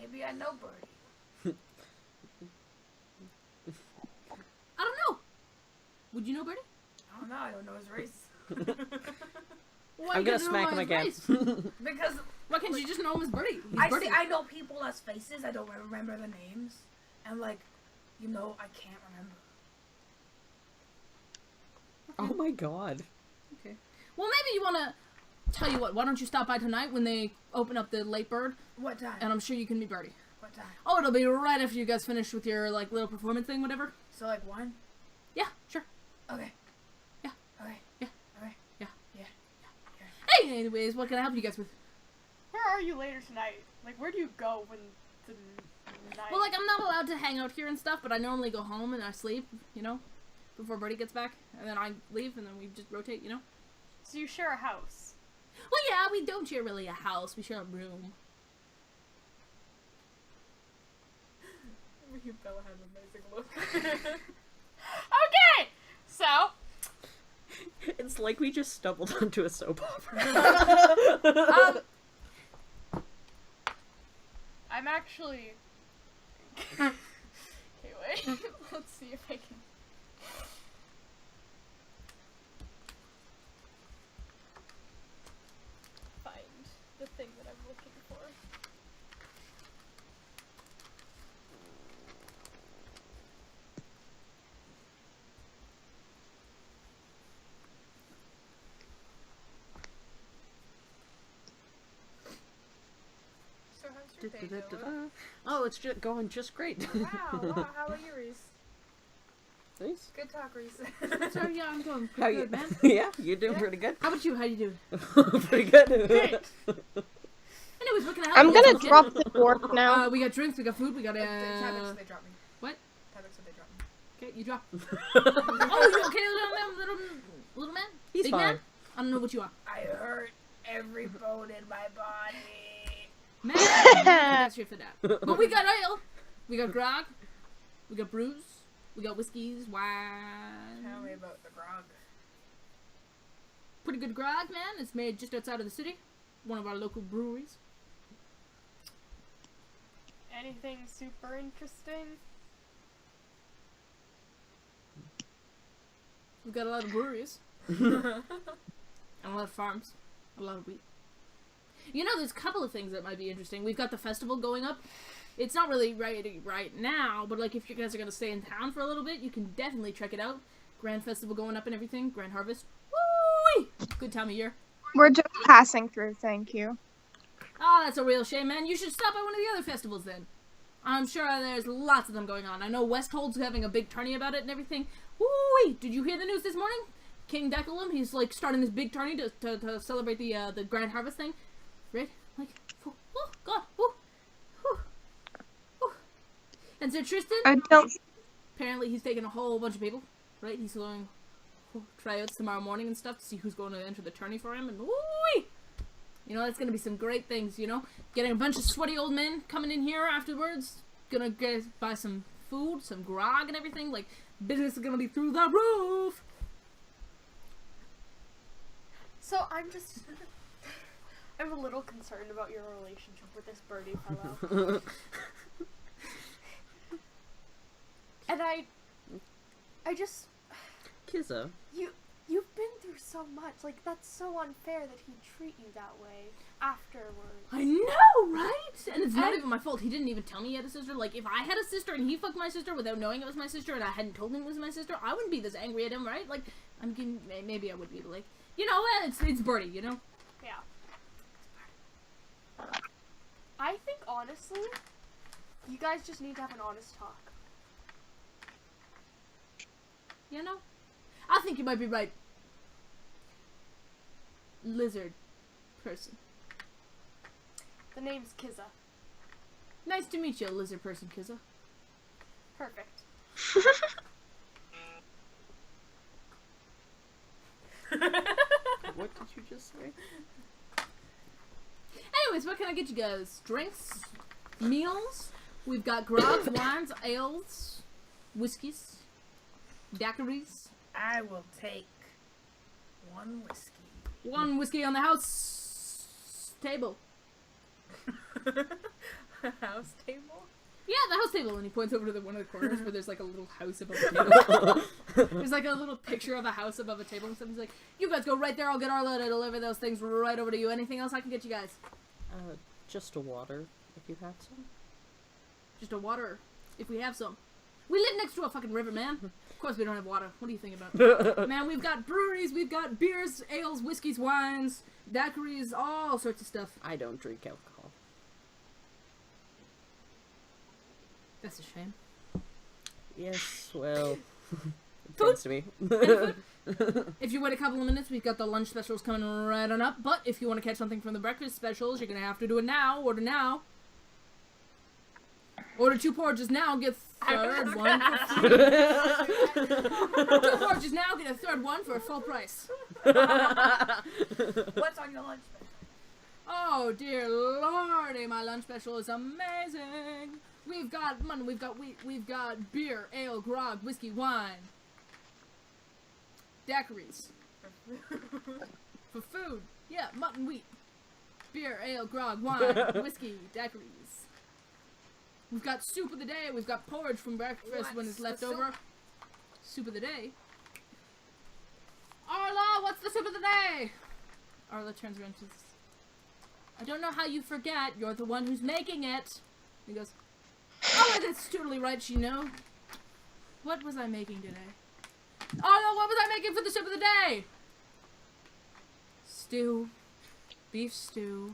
Maybe I know Birdie. I don't know. Would you know Birdie? I don't know. I don't know his race. Why I'm you gonna gotta smack know him his again. race? Because Why can't you just know him as Birdie? He's I Birdie. see. I know people as faces. I don't remember the names, and like, you know, I can't remember. Oh my god. Okay. Well, maybe you wanna. Tell you what, why don't you stop by tonight when they open up the late bird, What time? and I'm sure you can meet Birdie. What time? Oh, it'll be right after you guys finish with your, like, little performance thing, whatever. So like 1? Yeah, sure. Okay. Yeah. Okay. Yeah. Okay. Yeah. Yeah. Hey, anyways, what can I help you guys with? Where are you later tonight? Like, where do you go when the night? Well, like, I'm not allowed to hang out here and stuff, but I normally go home and I sleep, you know, before Birdie gets back, and then I leave, and then we just rotate, you know? So you share a house. Well, yeah, we don't share really a house, we share a room. Bella has an amazing look. Okay! So, It's like we just stumbled onto a soap opera. I'm actually... Okay, wait. Let's see if I can... find the thing that I'm looking for. So how's your day going? Oh, it's just going just great. Wow, how are you, Reese? Thanks. Good talk, Reese. So, yeah, I'm doing How pretty you? good, man. Yeah, you're doing pretty good. How about you? How you doing? Pretty good. Great. Anyways, what can I help I'm you? gonna Let's get- drop the dwarf now. We got drinks, we got food, we got Tabix said they dropped me. what? Tabix said they dropped me. Okay, you drop. Oh, you okay, little man? He's Big fine. man? I don't know what you are. I hurt every bone in my body. Man, that's shit for that. But we got ale, we got grog, we got brews, we got whiskeys, wine. Tell me about the grog. Pretty good grog, man. It's made just outside of the city. One of our local breweries. Anything super interesting? We've got a lot of breweries. And a lot of farms. A lot of wheat. You know, there's a couple of things that might be interesting. We've got the festival going up. It's not really right now, but like if you guys are going to stay in town for a little bit, you can definitely check it out. Grand Festival going up and everything. Grand Harvest. Woo! Good time of year. We're just passing through, thank you. Oh, that's a real shame, man. You should stop at one of the other festivals then. I'm sure there's lots of them going on. I know Westhold's having a big tourney about it and everything. Woo! Did you hear the news this morning? King Decalum, he's like starting this big tourney to celebrate the Grand Harvest thing. Right? Like, oh god, oh. And so Tristan, I don't. apparently he's taking a whole bunch of people, right? He's doing tryouts tomorrow morning and stuff to see who's going to enter the tourney for him, and woo! You know, that's gonna be some great things, you know? Getting a bunch of sweaty old men coming in here afterwards, gonna buy some food, some grog and everything, like, business is gonna be through the roof! So I'm just... I'm a little concerned about your relationship with this birdie fellow. And I just... Kizza. You've been through so much. Like, that's so unfair that he'd treat you that way afterwards. I know, right? And it's not And- even my fault. He didn't even tell me he had a sister. Like, if I had a sister and he fucked my sister without knowing it was my sister and I hadn't told him it was my sister, I wouldn't be this angry at him, right? Like, I'm getting... Maybe I would be, like... You know, it's Birdie, you know? Yeah. I think, honestly, you guys just need to have an honest talk. You know? I think you might be right. Lizard person. The name's Kizza. Nice to meet you, lizard person, Kizza. Perfect. What did you just say? Anyways, what can I get you guys? Drinks? Meals? We've got grogs, wines, ales, whiskeys, daiquiris. I will take one whiskey. One whiskey on the house table. House table? Yeah, the house table. And he points over to one of the corners where there's like a little house above a table. There's like a little picture of a house above a table. And somebody's like, you guys go right there. I'll get Arla to deliver those things right over to you. Anything else I can get you guys? Just a water, if you have some. Just a water, if we have some. We live next to a fucking river, man. Of course we don't have water. What do you think about? Man, we've got breweries, we've got beers, ales, whiskeys, wines, daiquiris, all sorts of stuff. I don't drink alcohol. That's a shame. Yes, well, it Food? tends to be. If you wait a couple of minutes, we've got the lunch specials coming right on up. But if you want to catch something from the breakfast specials, you're going to have to do it now. Order now. Order 2 porridges now, get third one for free. 2 porridges now, get a third one for a full price. What's on your lunch menu? Oh dear lordy, my lunch special is amazing. We've got mutton, we've got wheat, we've got beer, ale, grog, whiskey, wine. Daiquiris. For food. Yeah, mutton, wheat. Beer, ale, grog, wine, whiskey, daiquiris. We've got soup of the day, we've got porridge from breakfast when it's left over. Soup of the day. Arla, what's the soup of the day? Arla turns around to us. I don't know how you forget, you're the one who's making it. He goes, oh, that's totally right, you know. What was I making today? Arla, what was I making for the soup of the day? Stew. Beef stew.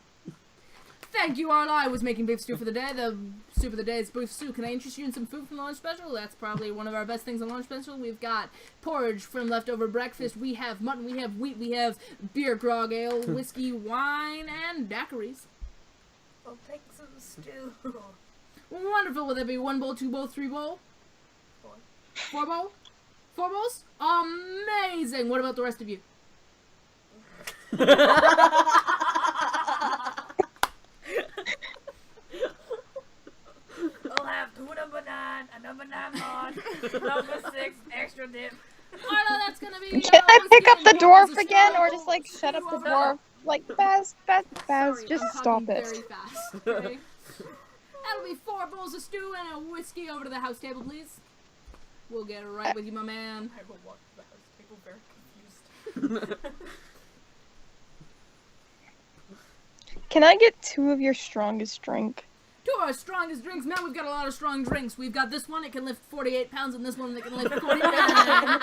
Thank you, Arla. I was making beef stew for the day. The soup of the day is beef stew. Can I interest you in some food from the lunch special? That's probably one of our best things on lunch special. We've got porridge from leftover breakfast. We have mutton. We have wheat. We have beer, grog, ale, whiskey, wine, and daiquiris. I'll take some stew. Wonderful. Will there be 1 bowl, 2 bowl, 3 bowl? 4. 4 bowl? 4 bowls? Amazing. What about the rest of you? I'll have 2 number 9, a number 9 mod, number 6 extra dip. Arlo, that's gonna be. Can I pick up the dwarf Bowls of again, stew. or just like shut up the Stew over- dwarf? Like Baz, Sorry, just I'm stop talking it. very fast, okay? That'll be 4 bowls of stew and a whiskey over to the house table, please. We'll get right with you, my man. I will walk to the house table very confused. Can I get 2 of your strongest drink? 2 of our strongest drinks, man. We've got a lot of strong drinks. We've got this one, it can lift 48 pounds, and this one that can lift 49.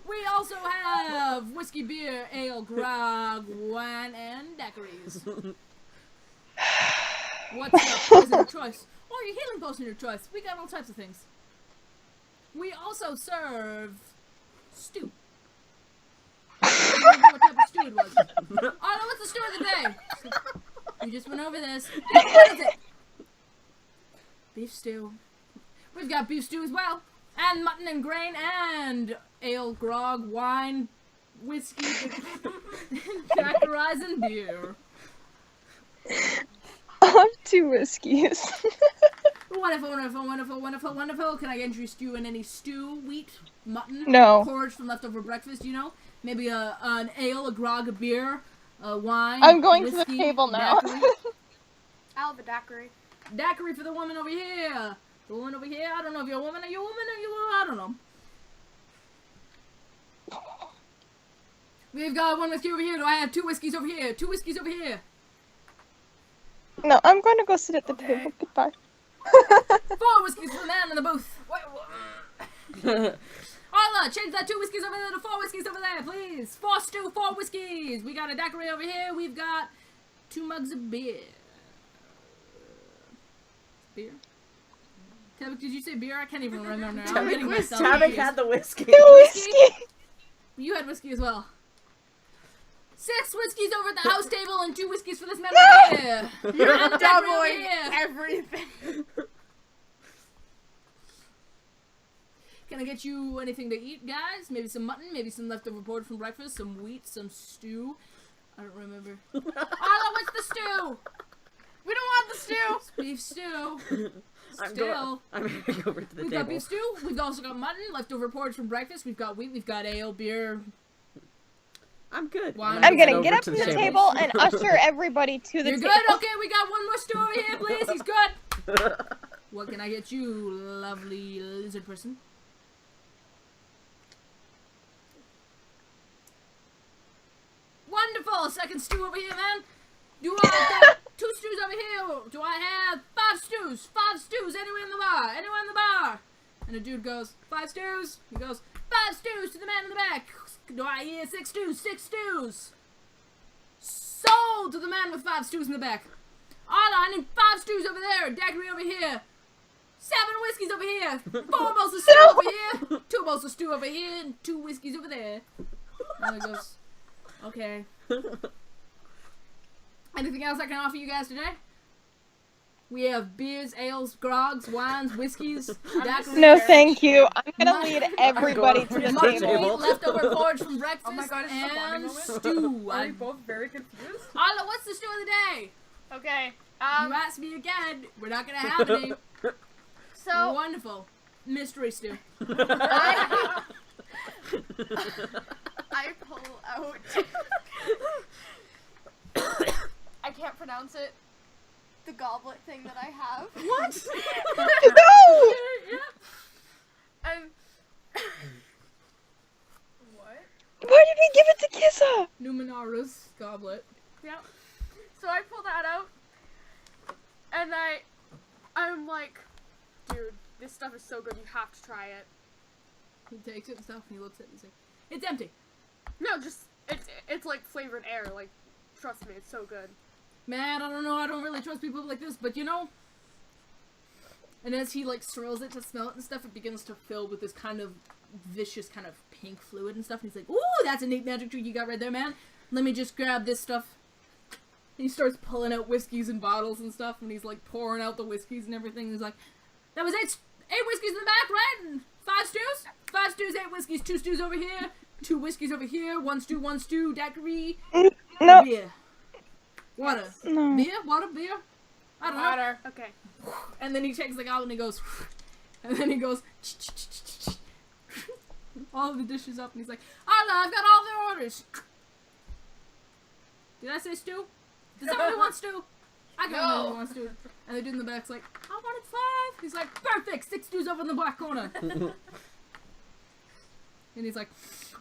We also have whiskey, beer, ale, grog, wine, and daiquiris. What's your poison of choice? Or your healing potion of choice. We got all types of things. We also serve stew. I don't remember what type of stew it was. Oh, what's the stew of the day? We just went over this. What is it? Beef stew. We've got beef stew as well. And mutton and grain and ale, grog, wine, whiskey, daiquiris, and beer. I'll have 2 whiskeys. Wonderful, wonderful, wonderful, wonderful, wonderful. Can I interest you in any stew, wheat, mutton, No. porridge from leftover breakfast, you know? Maybe an ale, a grog, a beer, a wine, I'm going to the whiskey, table now. daiquiri. I'll have a daiquiri. Daiquiri for the woman over here. The woman over here, I don't know if you're a woman. Are you a woman? Are you I don't know. We've got 1 whiskey over here. Do I have 2 whiskeys over here? 2 whiskeys over here. No, I'm going to go sit at the table. Goodbye. 4 whiskeys for the man in the booth. Arla, change that 2 whiskeys over there to 4 whiskeys over there, please. 4 stew, 4 whiskeys. We got a daiquiri over here. We've got 2 mugs of beer. Beer? Tabak, did you say beer? I can't even remember now. I'm getting myself Tabak confused. had the whiskey. 2 whiskey! You had whiskey as well. 6 whiskeys over at the house table and 2 whiskeys for this man over here. You're And a daiquiri over doubling here. everything. Can I get you anything to eat, guys? Maybe some mutton, maybe some leftover porridge from breakfast, some wheat, some stew. I don't remember. Arlo, what's the stew? We don't want the stew. Beef stew. I'm Still. going over to the We've table. got beef stew. We've also got mutton, leftover porridge from breakfast. We've got wheat. We've got ale, beer. I'm good. Wine. I'm gonna Over get up to from the table and usher everybody to the You're table. good? Okay, we got 1 more stew over here, please. He's good. What can I get you, lovely lizard person? Wonderful. Second stew over here, man. Do I have 2 stews over here? Do I have 5 stews? 5 stews anywhere in the bar? Anywhere in the bar? And the dude goes, 5 stews? He goes, 5 stews to the man in the back. Do I hear 6 stews? 6 stews. Sold to the man with 5 stews in the back. Arla, I need 5 stews over there. A daiquiri over here. 7 whiskeys over here. 4 bowls of stew over here. 2 bowls of stew over here. And 2 whiskeys over there. And he goes, okay. Anything else I can offer you guys today? We have beers, ales, grogs, wines, whiskeys, daiquiris. No, thank you. I'm gonna Mutton. lead everybody to the Mutton, table. wheat, leftover porridge from breakfast, Oh my God, is this a bonding and moment? stew. Are we both very confused? Arla, what's the stew of the day? Okay. You asked me again. We're not gonna have any. So Wonderful. Mystery stew. I pull out. I can't pronounce it. The goblet thing that I have. What? No! And What? Why did we give it to Kissa? Numenara's goblet. yeah. So I pull that out, and I'm like, dude, this stuff is so good. You have to try it. He takes it and stuff and he looks at it and he's like, it's empty. No, just it's like flavored air. Like, trust me, it's so good. Man, I don't know, I don't really trust people like this, but you know. And as he like swirls it to smell it and stuff, it begins to fill with this kind of vicious kind of pink fluid and stuff. And he's like, ooh, that's a neat magic trick you got right there, man. let me just grab this stuff. And he starts pulling out whiskeys and bottles and stuff, and he's like pouring out the whiskeys and everything. He's like, that was 8 whiskeys in the back, right? And 5 stews? 5 stews, 8 whiskeys, 2 stews over here, 2 whiskeys over here, 1 stew, daiquiri, No. beer. Water. No. Beer? Water? Beer? I don't know. Water. Okay. And then he takes the goblet and he goes, and then he goes, all of the dishes up, and he's like, Arla, I've got all the orders. Did I say stew? Does somebody want stew? I got No. another one stew. And the dude in the back's like, I wanted 5. He's like, perfect, 6 stews over in the black corner. And he's like,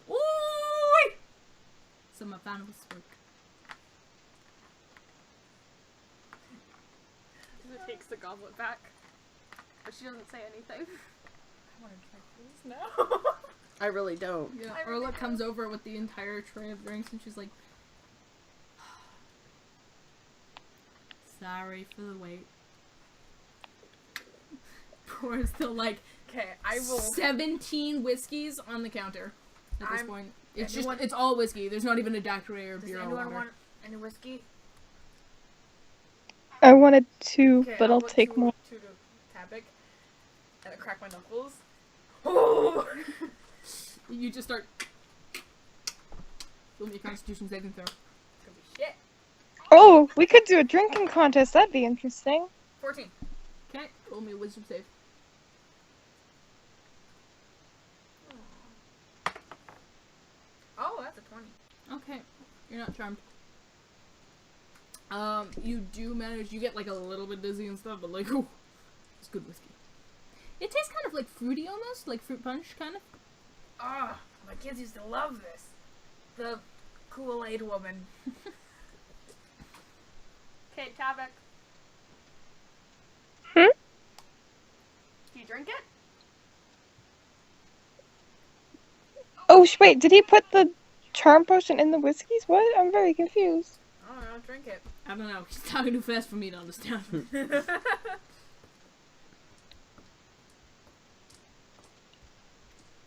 ooh! So my final spoke. She takes the goblet back, but she doesn't say anything. I want to try this now. I really don't. Yeah, I really Orla don't. comes over with the entire tray of drinks, and she's like, sorry for the wait. Pours the, like, Okay, I will. 17 whiskeys on the counter at this I'm- point. It's anyone- just, it's all whiskey. There's not even a daiquiri or Does beer or anyone water. want any whiskey? I wanted 2, Okay, but I'll put take 2 more. 2 to Tabik, and I crack my knuckles. Oh! You just start. Roll me a constitution saving throw. It's gonna be shit. Oh, we could do a drinking contest. That'd be interesting. 14. Okay, roll me a wisdom save. Oh, that's a 20. Okay, you're not charmed. You do manage, you get like a little bit dizzy and stuff, but like, ooh, it's good whiskey. It tastes kind of like fruity almost, like fruit punch kind of. Ah, my kids used to love this. The Kool-Aid woman. Okay, Tavik. Hmm? Do you drink it? Oh, wait, did he put the charm potion in the whiskeys? What? I'm very confused. I don't know, drink it. I don't know, he's talking too fast for me to understand.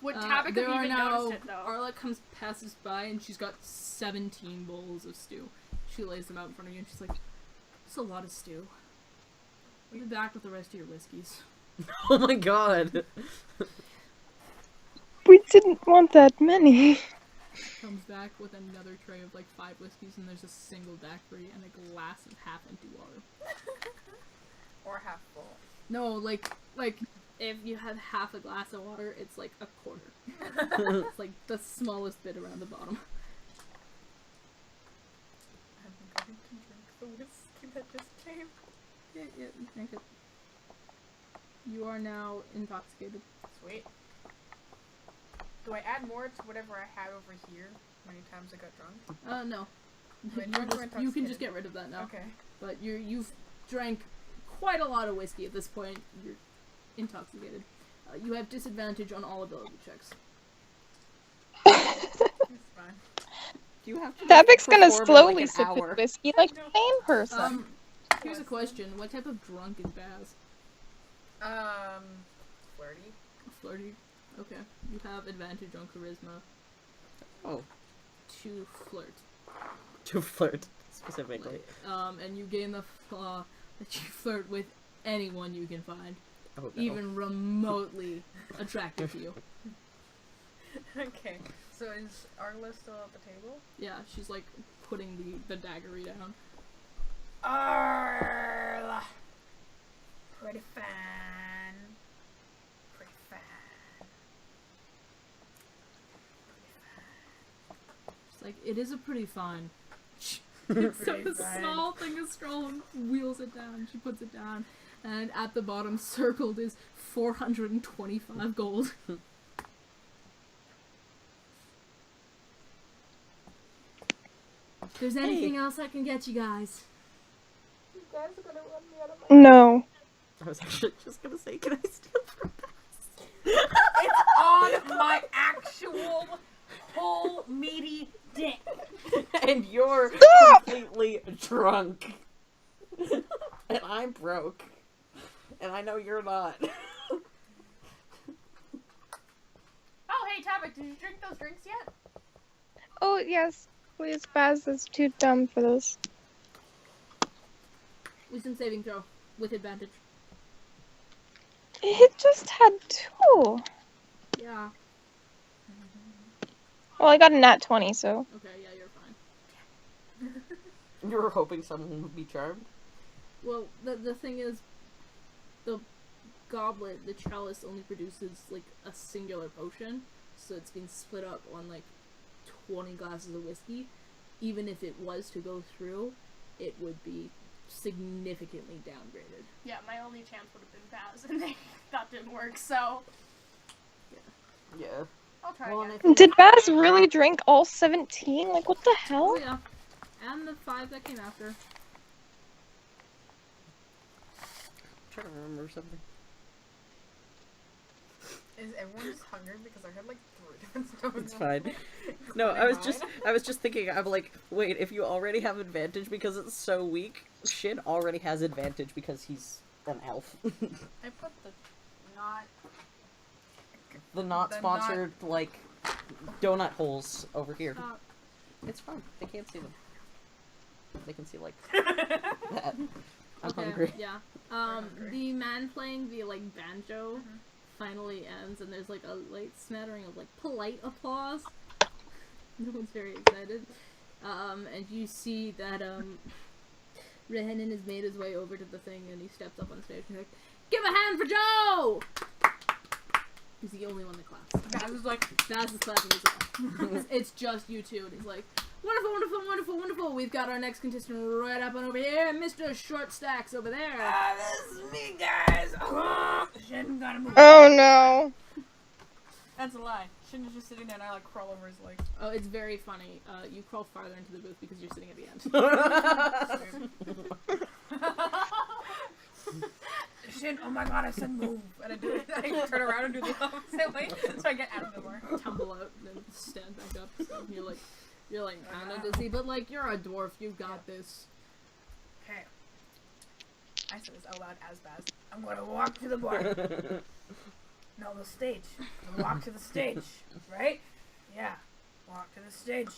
Would Tavik there have are even now, noticed it though? Arla passes by and she's got 17 bowls of stew. She lays them out in front of you and she's like, that's a lot of stew. We'll be back with the rest of your whiskeys. Oh my god. We didn't want that many. Comes back with another tray of like 5 whiskeys and there's a single daiquiri and a glass of half empty water. Or half full. No, like if you have half a glass of water, it's like a quarter. It's like the smallest bit around the bottom. I'm going to drink the whiskey that just came. Yeah, you drink it. You are now intoxicated. Sweet. Do I add more to whatever I had over here? How many times I got drunk? No. Wait, You're we're just- you can just intoxicated. get rid of that now. Okay. But you've drank quite a lot of whiskey at this point. You're intoxicated. You have disadvantage on all ability checks. It's fine. Do you have to Tabik's gonna perform in, slowly like, an sip his hour? whiskey like a sane person. Here's a question. What type of drunk is Baz? Flirty. Flirty. Okay. You have advantage on charisma Oh, to flirt. to flirt specifically. And you gain the flaw that you flirt with anyone you can find, Oh no. even remotely attractive to you. Okay. So is Arla still at the table? Yeah, she's like putting the daggery down. Arla. Pretty fine. Pretty fine. She's like, it is a pretty fine. so the fine. small thing of scroll wheels it down. She puts it down, and at the bottom circled is 425 gold. If there's anything else I can get you guys. You guys are gonna run me out of my No. I was actually just gonna say, can I steal from It's on my actual whole meaty dick. And you're completely drunk. And I'm broke. And I know you're not. Oh, hey Tavik, did you drink those drinks yet? Oh, yes. Please, Baz is too dumb for this. Wisdom saving throw with advantage. It just had 2. Yeah. Well, I got a nat 20, so. Okay, yeah, you're fine. You were hoping someone would be charmed? Well, the thing is, the goblet, the chalice, only produces, like, a singular potion, so it's been split up on, like, 20 glasses of whiskey. Even if it was to go through, it would be significantly downgraded. Yeah, my only chance would have been Baz, and that didn't work, so Yeah. I'll try Well, again. and I think Did Baz really drink all 17? Like, what the Oh, hell? yeah. And the 5 that came after. I'm trying to remember something. Is everyone just hungry? Because I heard like 3 different stones. It's fine. No, I was just thinking, I'm like, wait, if you already have advantage because it's so weak, Shin already has advantage because he's an elf. I put the not. The not The sponsored, like, donut holes over here. Stop. It's fine. They can't see them. They can see, like, that. I'm Okay, hungry. yeah. hungry. The man playing the, like, banjo finally ends, and there's, like, a light smattering of, like, polite applause. No one's very excited. And you see that, Rehenin has made his way over to the thing, and he steps up on stage, and he's like, "Give a hand for Joe!" He's the only one that claps. Baz was like, Baz is clapping as well. It's just you two, and he's like, "Wonderful, wonderful, wonderful, wonderful. We've got our next contestant right up and over here, Mr. Short Stacks over there." This is me, guys. Shouldn't gotta move. Oh no. that's a lie. Shin is just sitting there and I like crawl over his leg. Oh, it's very funny. You crawl farther into the booth because you're sitting at the end. Shin, oh my god, I said move. And I do it. I turn around and do the opposite way so I get out of the door. Tumble out and then stand back up. So you're like kind of dizzy, but like you're a dwarf. You've got this. Okay. I said this out loud as Baz. I'm gonna walk to the bar. No, the stage. Walk to the stage, right? Yeah. Walk to the stage.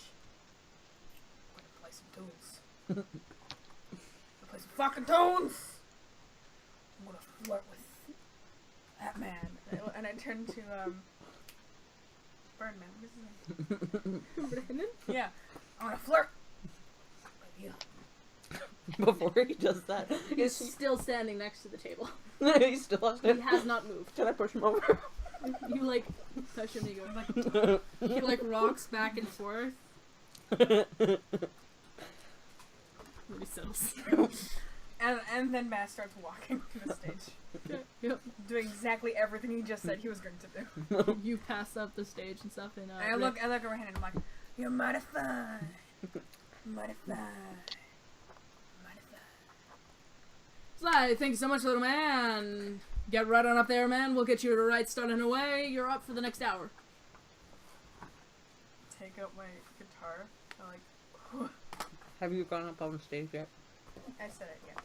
I'm gonna play some tunes. I'm gonna play some fucking tunes. I'm gonna flirt with that man. And I turn to Birdman. What's his name? Brandon? Yeah. I'm gonna flirt. Yeah. Before he does that, He's still standing next to the table. he still has He to. has not moved. Can I push him over? You like touch him and he goes like he like rocks back and forth. Then he settles. And then Baz starts walking to the stage. Okay, yep. Doing exactly everything he just said he was going to do. You pass up the stage and stuff, and And I look at her hand and I'm like, You're mighty fine. Mighty fine. Sly, thank you so much, little man. Get right on up there, man. We'll get you right started away. You're up for the next hour. take out my guitar. I like, Have you gone up on stage yet? I said it, yeah.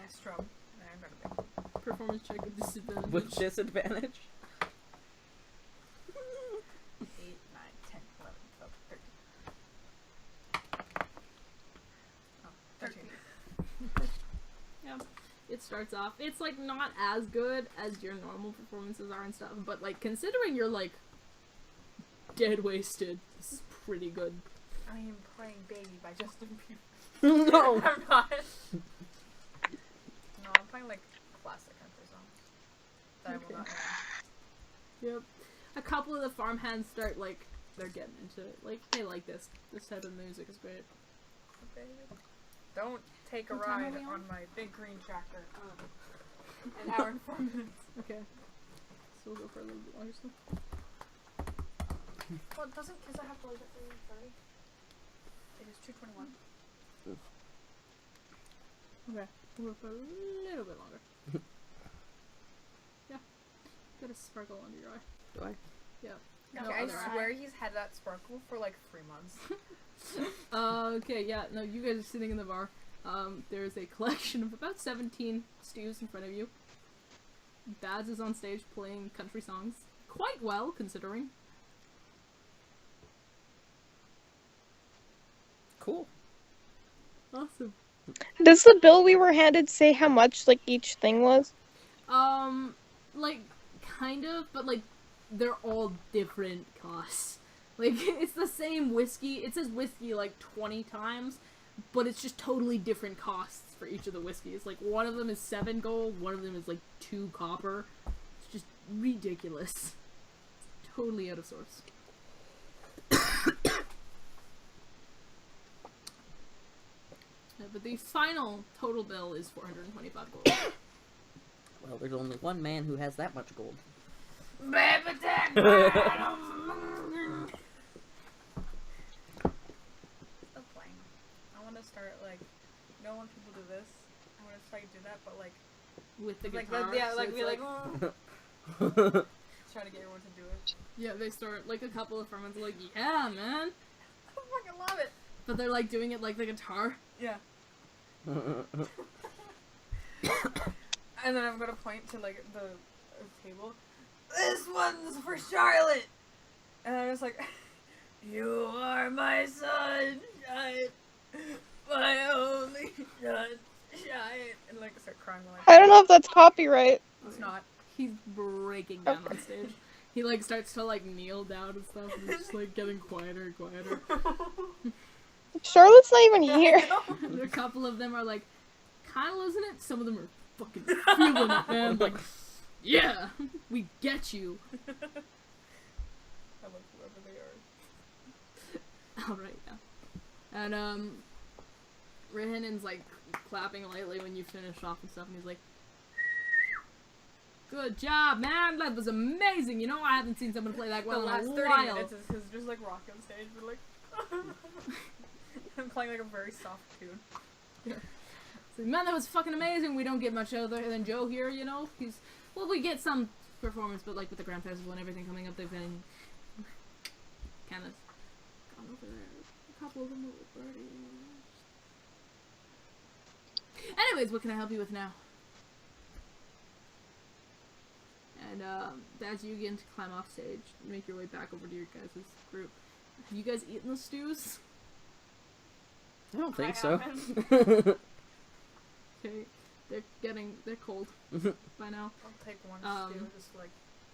I strum, and I'm gonna be. Performance check with disadvantage. With disadvantage? 8, 9, 10, 11, 12, 13. Oh, 13. Yeah. It starts off. It's like not as good as your normal performances are and stuff, but like considering you're like dead wasted, this is pretty good. I am playing Baby by Justin Bieber. No! I'm not. No, I'm playing like classic country songs. That I will not know. Yep. A couple of the farmhands start like they're getting into it. Like they like this type of music is great. Baby. Don't take a What time are ride we on? on my big green tractor. An hour and 4 minutes. Okay. So we'll go for a little bit longer still. Well, doesn't Kizza have to leave at 3:30? It is 2:21. Okay. We'll go for a little bit longer. Yeah. Got a sparkle under your eye. Do I? No Okay, I other eye. swear he's had that sparkle for like 3 months. Okay, yeah, no, you guys are sitting in the bar. There's a collection of about 17 stews in front of you. Baz is on stage playing country songs. Quite well, considering. Cool. Awesome. Does the bill we were handed say how much like each thing was? Like, kind of, but like, they're all different costs. Like, it's the same whiskey. It says whiskey like 20 times, but it's just totally different costs for each of the whiskeys. Like, one of them is 7 gold, one of them is like 2 copper. It's just ridiculous. It's totally out of sorts. But the final total bill is 425 gold. Well, there's only one man who has that much gold. Stop playing. I want to start like, you know when people do this? I want to try to do that, but like, With the like guitar. yeah, so like it's be like, like try to get everyone to do it. yeah, they start, like, a couple of friends are like, yeah, man. I fucking love it. But they're, like, doing it like the guitar. Yeah. And then I'm gonna point to like the table. This one's for Charlotte. And I'm just like, you are my sunshine, my only sunshine, and like start crying while I don't know if that's copyright. It's not. He's breaking down on stage. He, like, starts to, like, kneel down and stuff, and he's just, like, getting quieter and quieter. Charlotte's not even here. And a couple of them are, like, kind of losing it. Some of them are fucking feeling it, man. Like, yeah, we get you. I love whoever they are. Alright, yeah. And, Rihanan's, like, clapping lightly when you finish off and stuff, and he's like, good job, man! That was amazing! You know, I haven't seen someone play that well The in last a 30 while. minutes is just like rock on stage, but like I'm playing like a very soft tune. So, man, that was fucking amazing. We don't get much other than Joe here, you know? Well, we get some performance, but like with the Grand Festival and everything coming up, they've been kind of gone over there. A couple of them were already. Anyways, what can I help you with now? And as you begin to climb off stage, you make your way back over to your guys' group. Have you guys eaten the stews? I don't think I so. haven't. Okay, they're cold by now. I'll take one Um, stew, just like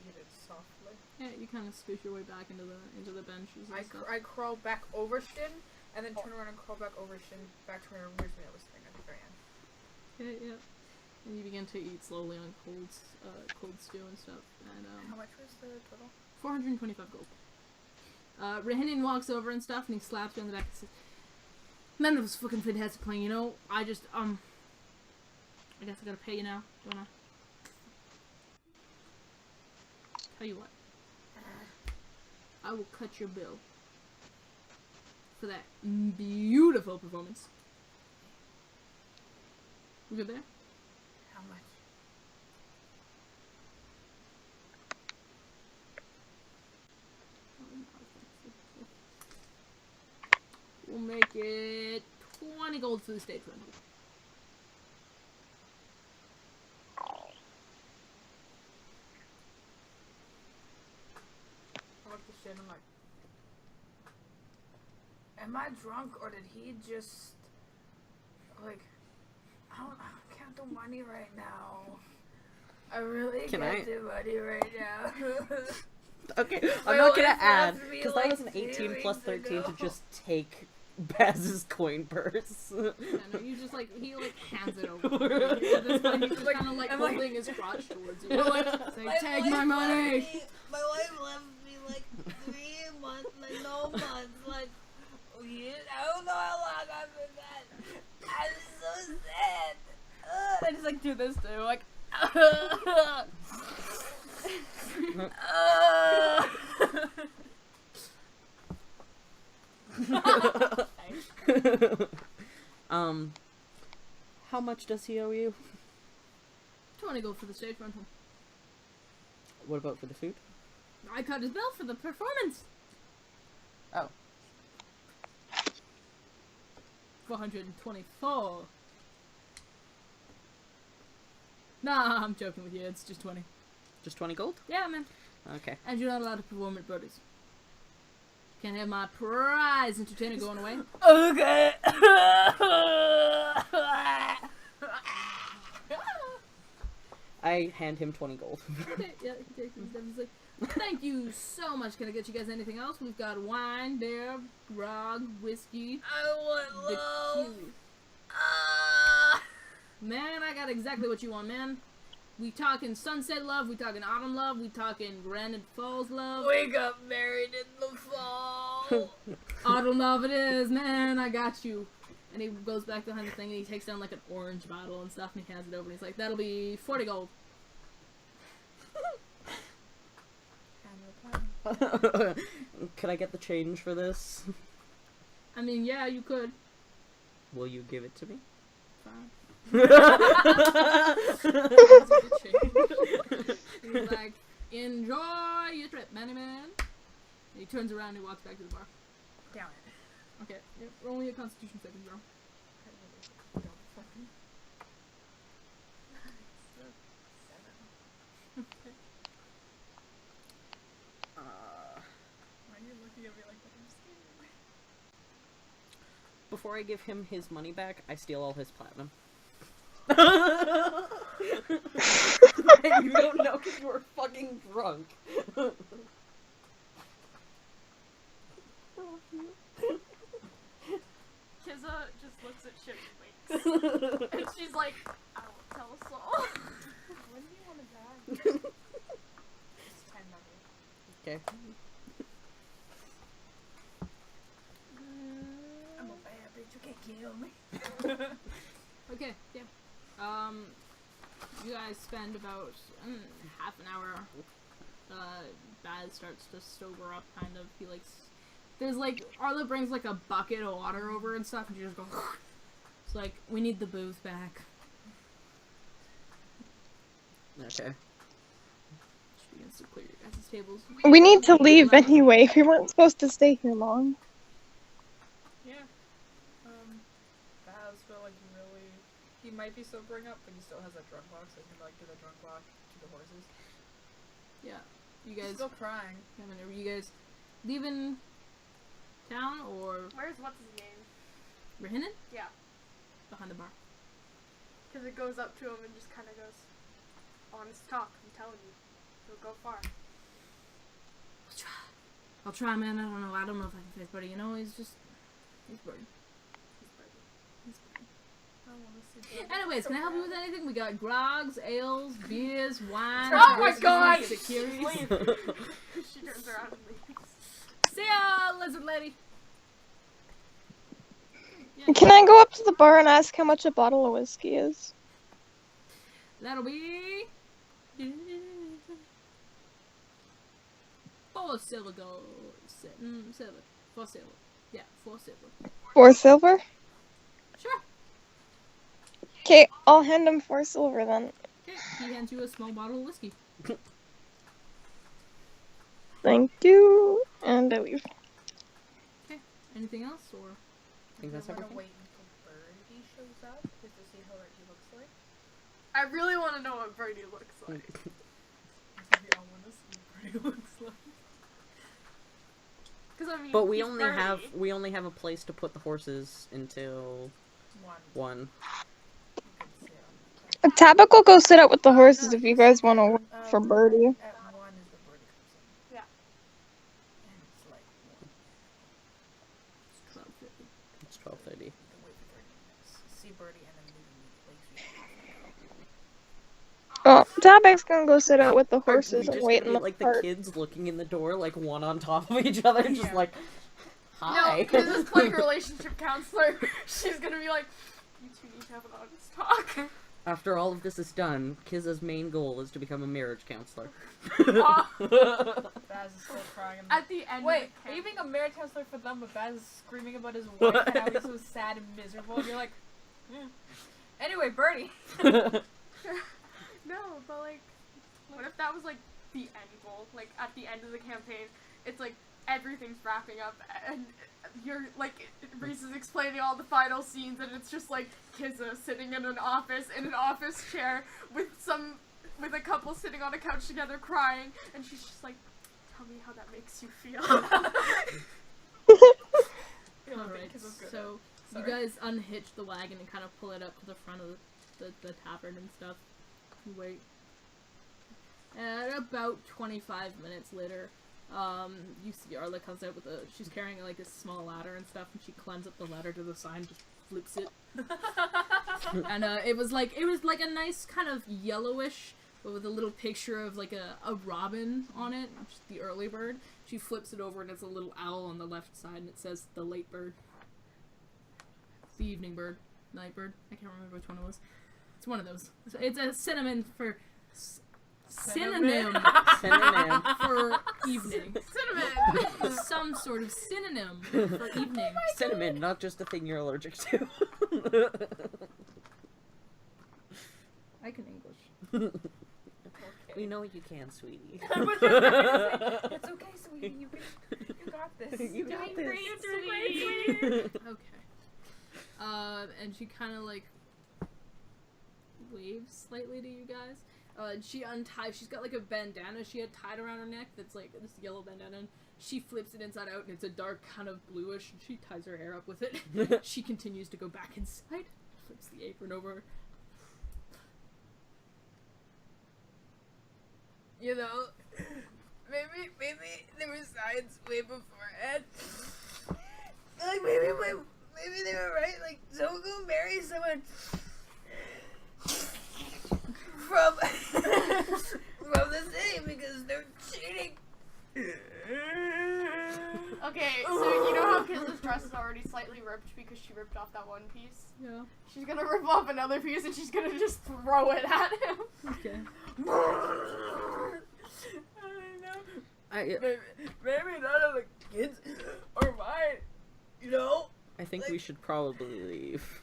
eat it softly. Yeah, you kind of scooch your way back into the benches and stuff. I crawl back over Shin, and then turn around and crawl back over Shin, back to where originally I was sitting at the very end. Okay, yeah. And you begin to eat slowly on cold stew and stuff. And How much was the total? 425 gold. Rehanin walks over and stuff, and he slaps you on the back and says, "Man, that was fucking fantastic playing. You know, I guess I gotta pay you now, don't I? Tell you what, I will cut your bill for that beautiful performance. We good there? How much? We'll make it 20 gold for the stage rental. I look at Shin, I'm like, am I drunk or did he just like? I can't do money right now. I really Can can't I- do money right now. Okay, My I'm not gonna wife add, left me, because like, that was an 2 18 plus weeks 13 to ago. just take Baz's coin purse. Yeah, no, you just like, he like hands it over. At this point, he's just Like, kind of like I'm like- holding his crotch towards you. It's like, take my money! My wife left me like 3 months, like no months, like I don't know how long I've been that. I'm so sad. I just like do this too, like. How much does he owe you? 20 gold for the stage rental. What about for the food? I cut his bill for the performance. Oh. 424. Nah, I'm joking with you. It's just 20. Just 20 gold? Yeah, man. Okay. And you're not allowed to perform at birdies. Can't have my prize entertainer going away. Okay. I hand him 20 gold. Okay, yeah, okay, he's like, thank you so much. Can I get you guys anything else? We've got wine, beer, grog, whiskey, I want the love. cute. Ah. Man, I got exactly what you want, man. We talking sunset love, we talking autumn love, we talking Granite Falls love. We got married in the fall. Autumn love it is, man, I got you. And he goes back behind the thing and he takes down like an orange bottle and stuff and he hands it over and he's like, that'll be 40 gold. Can I get the change for this? I mean, yeah, you could. Will you give it to me? Fine. He's like, enjoy your trip, Manny Man. And he turns around and he walks back to the bar. Damn it. Okay, yep, roll me a constitution saving throw. Why are you looking at me like that? I'm scared. Before I give him his money back, I steal all his platinum. You don't know because you were fucking drunk. Kizza just looks at shit and winks. And she's like, I won't tell a soul. When do you want to die? It's time number. Okay. I'm a bad bitch. You can't kill me. Okay, yeah. You guys spend about half an hour. Baz starts to sober up, kind of. He likes. There's like Arla brings like a bucket of water over and stuff, and she just goes. It's like we need the booze back. Okay. She begins to clear your guys' tables. We need to leave anyway. We weren't supposed to stay here long. Yeah. Baz felt like he might be sobering up, but he still has that drunk walk, so he can like do the drunk walk to the horses. Yeah, you He's guys. still crying. I mean, are you guys leaving town or Where's what's his name? Rehinan? Yeah. Behind the bar. Because it goes up to him and just kind of goes, honest talk, I'm telling you. You'll go far. I'll try, man. I don't know. I don't know if I can face Buddy. You know, he's Buddy. He's Buddy. I want to see. Anyways, can I help you with anything? We got grogs, ales, beers, wine. Oh my whiskeys, God! securities. She turns around and leaves. See ya, lizard lady. Yeah, Can I go up to the bar and ask how much a bottle of whiskey is? that'll be 4 silver gold. Silver. 4 silver. Yeah, 4 silver. 4 silver? Sure. Okay, I'll hand him 4 silver then. Okay, he hands you a small bottle of whiskey. Thank you. And I leave. Anything else, or? I think that's We're gonna everything. wait until Birdie shows up just to see how he looks like. I really want to know what Brady looks like. We all want to see what Birdie looks like. Because I mean, But we he's only have a place to put the horses until One. 1. You can sit on the couch. Tabak will go sit out with the horses if you guys want to work for Birdie. At 1 is the Birdie comes in. Yeah. And it's like 1. It's 12:50. It's 12:30. You can wait for 30 minutes. See Birdie and then leave immediately. Oh, Tabak's gonna go sit out with the Or do we horses and just wait be in the like park. the kids looking in the door, like one on top of each other, just Yeah. like, No, hi. because it's playing relationship counselor. She's gonna be like, you two need to have an honest talk. After all of this is done, Kizza's main goal is to become a marriage counselor. Uh, Baz is still crying. At the end Wait, of the are you camp, being a marriage counselor for them, but Baz is screaming about his wife and how he's so sad and miserable, and you're like, Anyway, Birdie. No, but like, what if that was like the end goal? Like at the end of the campaign, it's like everything's wrapping up, and you're like Reese is explaining all the final scenes, and it's just like Kizza sitting in an office chair with a couple sitting on a couch together crying, and she's just like, "Tell me how that makes you feel." Alright, because it's good. so you Sorry. guys unhitch the wagon and kind of pull it up to the front of the tavern and stuff. You wait. And about 25 minutes later, you see Arla comes out with she's carrying like a small ladder and stuff, and she climbs up the ladder to the sign, just flips it. And it was like a nice kind of yellowish, but with a little picture of like a robin on it, just the early bird. She flips it over and it's a little owl on the left side, and it says the late bird. The evening bird. Night bird. I can't remember which one it was. It's one of those. It's a synonym for... synonym Synonym. for evening. Cinnamon! Some sort of synonym for evening. Cinnamon, not just a thing you're allergic to. I can English. We know you can, sweetie. I was just gonna say, it's okay, sweetie. You got this. You got this. You're doing great, sweetie. Okay. And she kind of like waves slightly to you guys. And she unties. She's got like a bandana she had tied around her neck. That's like this yellow bandana. And she flips it inside out, and it's a dark kind of bluish. And she ties her hair up with it. She continues to go back inside. Flips the apron over. You know, maybe there were signs way beforehand. Like maybe they were right. Like, don't go marry someone from the city because they're cheating. Okay, so you know how Kayla's dress is already slightly ripped because she ripped off that one piece? Yeah. She's gonna rip off another piece and she's gonna just throw it at him. Okay. Maybe none of the kids are mine. You know? I think we should probably leave.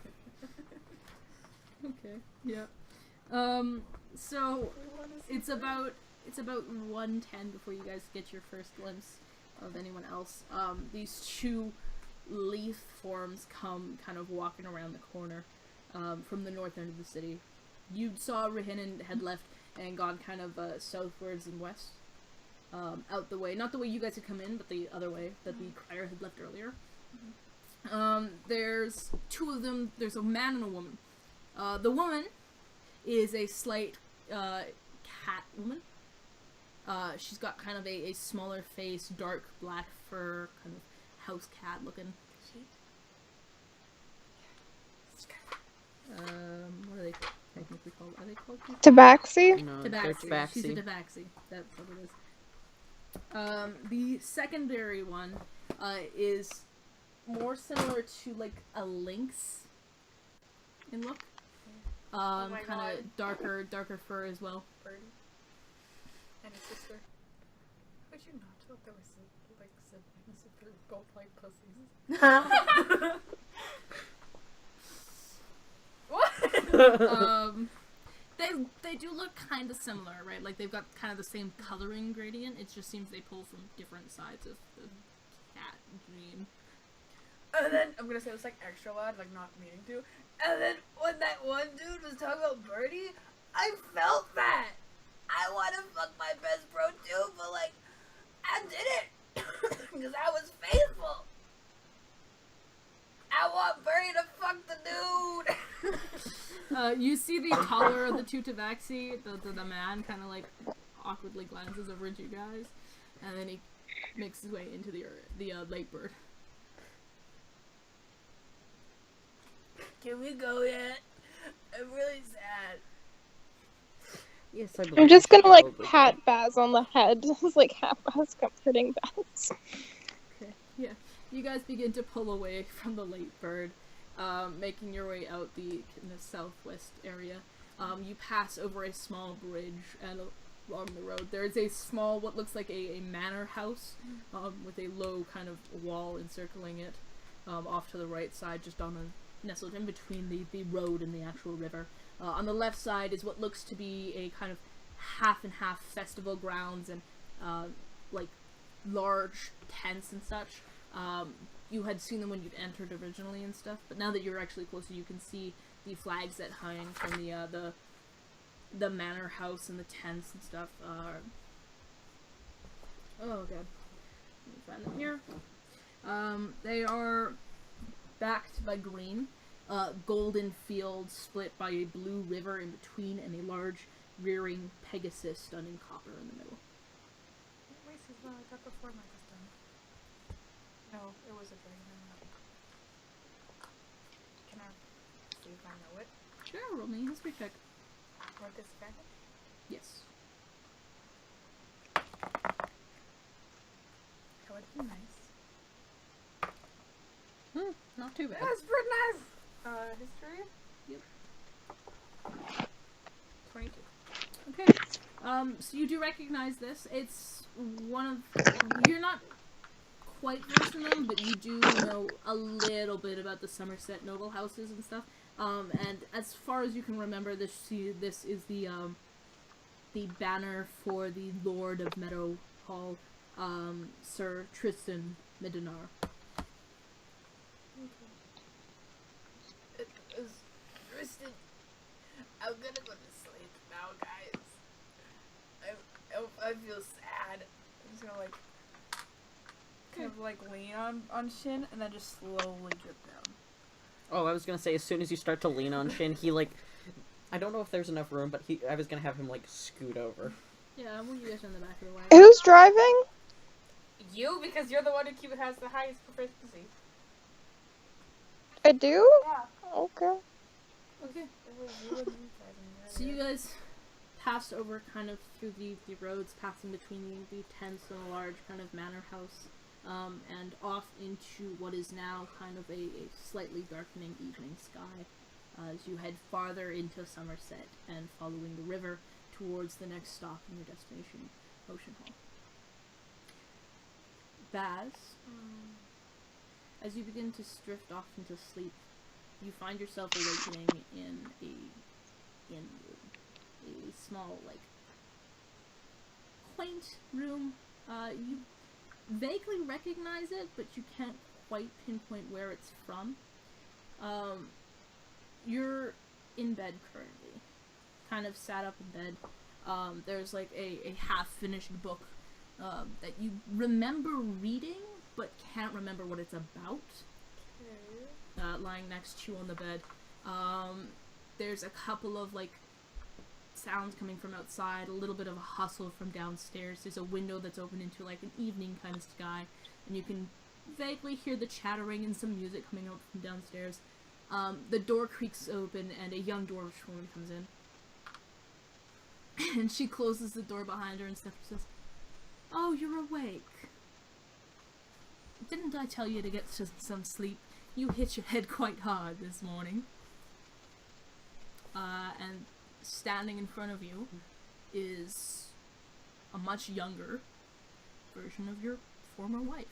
Okay. Yeah. So it's about 1:10 before you guys get your first glimpse of anyone else. These two leaf forms come kind of walking around the corner from the north end of the city. You saw Rhiannon had left and gone kind of southwards and west, out the way. Not the way you guys had come in, but the other way that the crier had left earlier. There's two of them. There's a man and a woman. The woman is a slight cat woman. She's got kind of a smaller face, dark black fur, kind of house cat looking. What are they technically called? Are they called? Tabaxi? No, they're Tabaxi. She's a tabaxi. tabaxi. That's what it is. The secondary one is more similar to like a lynx in look. my Kind God. of darker fur as well. Birdie. And his sister. Would you not thought there was like siblings if they're both like pussies? What? They do look kind of similar, right? Like they've got kind of the same coloring gradient. It just seems they pull from different sides of the cat gene. And then I'm gonna say this like extra loud, like not meaning to. And then when that one dude was talking about Birdie, I felt that. I want to fuck my best bro too, but like I didn't because I was faithful. I want Birdie to fuck the dude. You see the taller of the two tabaxi, the man, kind of like awkwardly glances over at you guys, and then he makes his way into the late bird. Can we go yet? I'm really sad. Yes, I believe I'm just we should gonna like probably pat Baz on the head. It's like half Baz comforting Baz. Okay, yeah. You guys begin to pull away from the late bird, making your way out in the southwest area. You pass over a small bridge and along the road. There is a small, what looks like a manor house, with a low kind of wall encircling it, off to the right side, just nestled in between the road and the actual river. On the left side is what looks to be a kind of half and half festival grounds and like large tents and such. You had seen them when you'd entered originally and stuff, but now that you're actually closer, you can see the flags that hang from the manor house and the tents and stuff. Oh god, let me find them here. They are backed by green, golden field split by a blue river in between, and a large rearing Pegasus done in copper in the middle. Wait, this is what I got before my custom. No, it was a dragon. Can I see if I know it? Sure, roll me a history check. Or disadvantage? Yes. That would be nice. Not too bad. That's pretty nice! History? Yep. 22. Okay. So you do recognize this. It's one of... You're not quite versed in them, but you do know a little bit about the Somerset noble houses and stuff. And as far as you can remember, this is the banner for the Lord of Meadowhall, Sir Tristan Midenar. It was Tristan. I'm gonna go to sleep now, guys. I feel sad. I'm just gonna kind of lean on Shin and then just slowly drip down. Oh, I was gonna say, as soon as you start to lean on Shin, he I don't know if there's enough room, but I was gonna have him scoot over. Yeah, well, you guys are in the back of the wagon. Who's driving? You, because you're the one who has the highest proficiency. I do? Yeah. Okay. Okay. It was you and me driving. So you guys passed over kind of through the roads, passing between the tents and a large kind of manor house, and off into what is now kind of a slightly darkening evening sky as you head farther into Somerset and following the river towards the next stop in your destination, Ocean Hall. Baz, as you begin to drift off into sleep, you find yourself awakening in a small, quaint room. You vaguely recognize it, but you can't quite pinpoint where it's from. You're in bed currently, kind of sat up in bed. There's a half-finished book that you remember reading, but can't remember what it's about. Lying next to you on the bed. There's a couple of sounds coming from outside, a little bit of a hustle from downstairs. There's a window that's open into an evening kind of sky, and you can vaguely hear the chattering and some music coming out from downstairs. The door creaks open and a young dwarvish woman comes in. And she closes the door behind her and says, "Oh, you're awake. Didn't I tell you to get some sleep? You hit your head quite hard this morning." And standing in front of you is a much younger version of your former wife.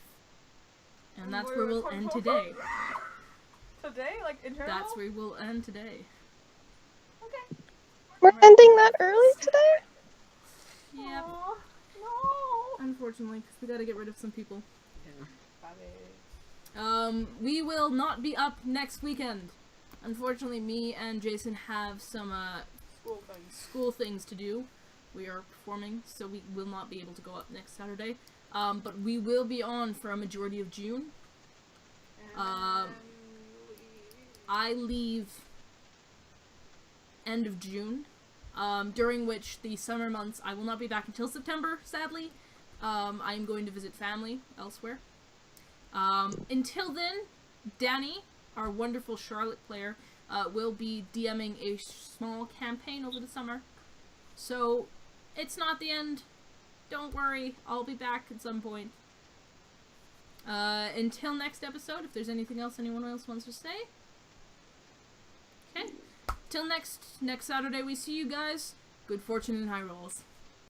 And that's where we'll end today. Today? Internal? That's where we'll end today. Okay. We're ending that early today? Yep. Aw, no. Unfortunately, because we gotta get rid of some people. Yeah. We will not be up next weekend. Unfortunately, me and Jason have some, school things to do. We are performing, so we will not be able to go up next Saturday. But we will be on for a majority of June. I leave end of June, during which the summer months I will not be back until September, sadly. I am going to visit family elsewhere. Until then, Danny, our wonderful Charlotte player, will be DMing a small campaign over the summer. So, it's not the end. Don't worry, I'll be back at some point. Until next episode, if there's anything else anyone else wants to say. Okay. Till next Saturday we see you guys. Good fortune and high rolls.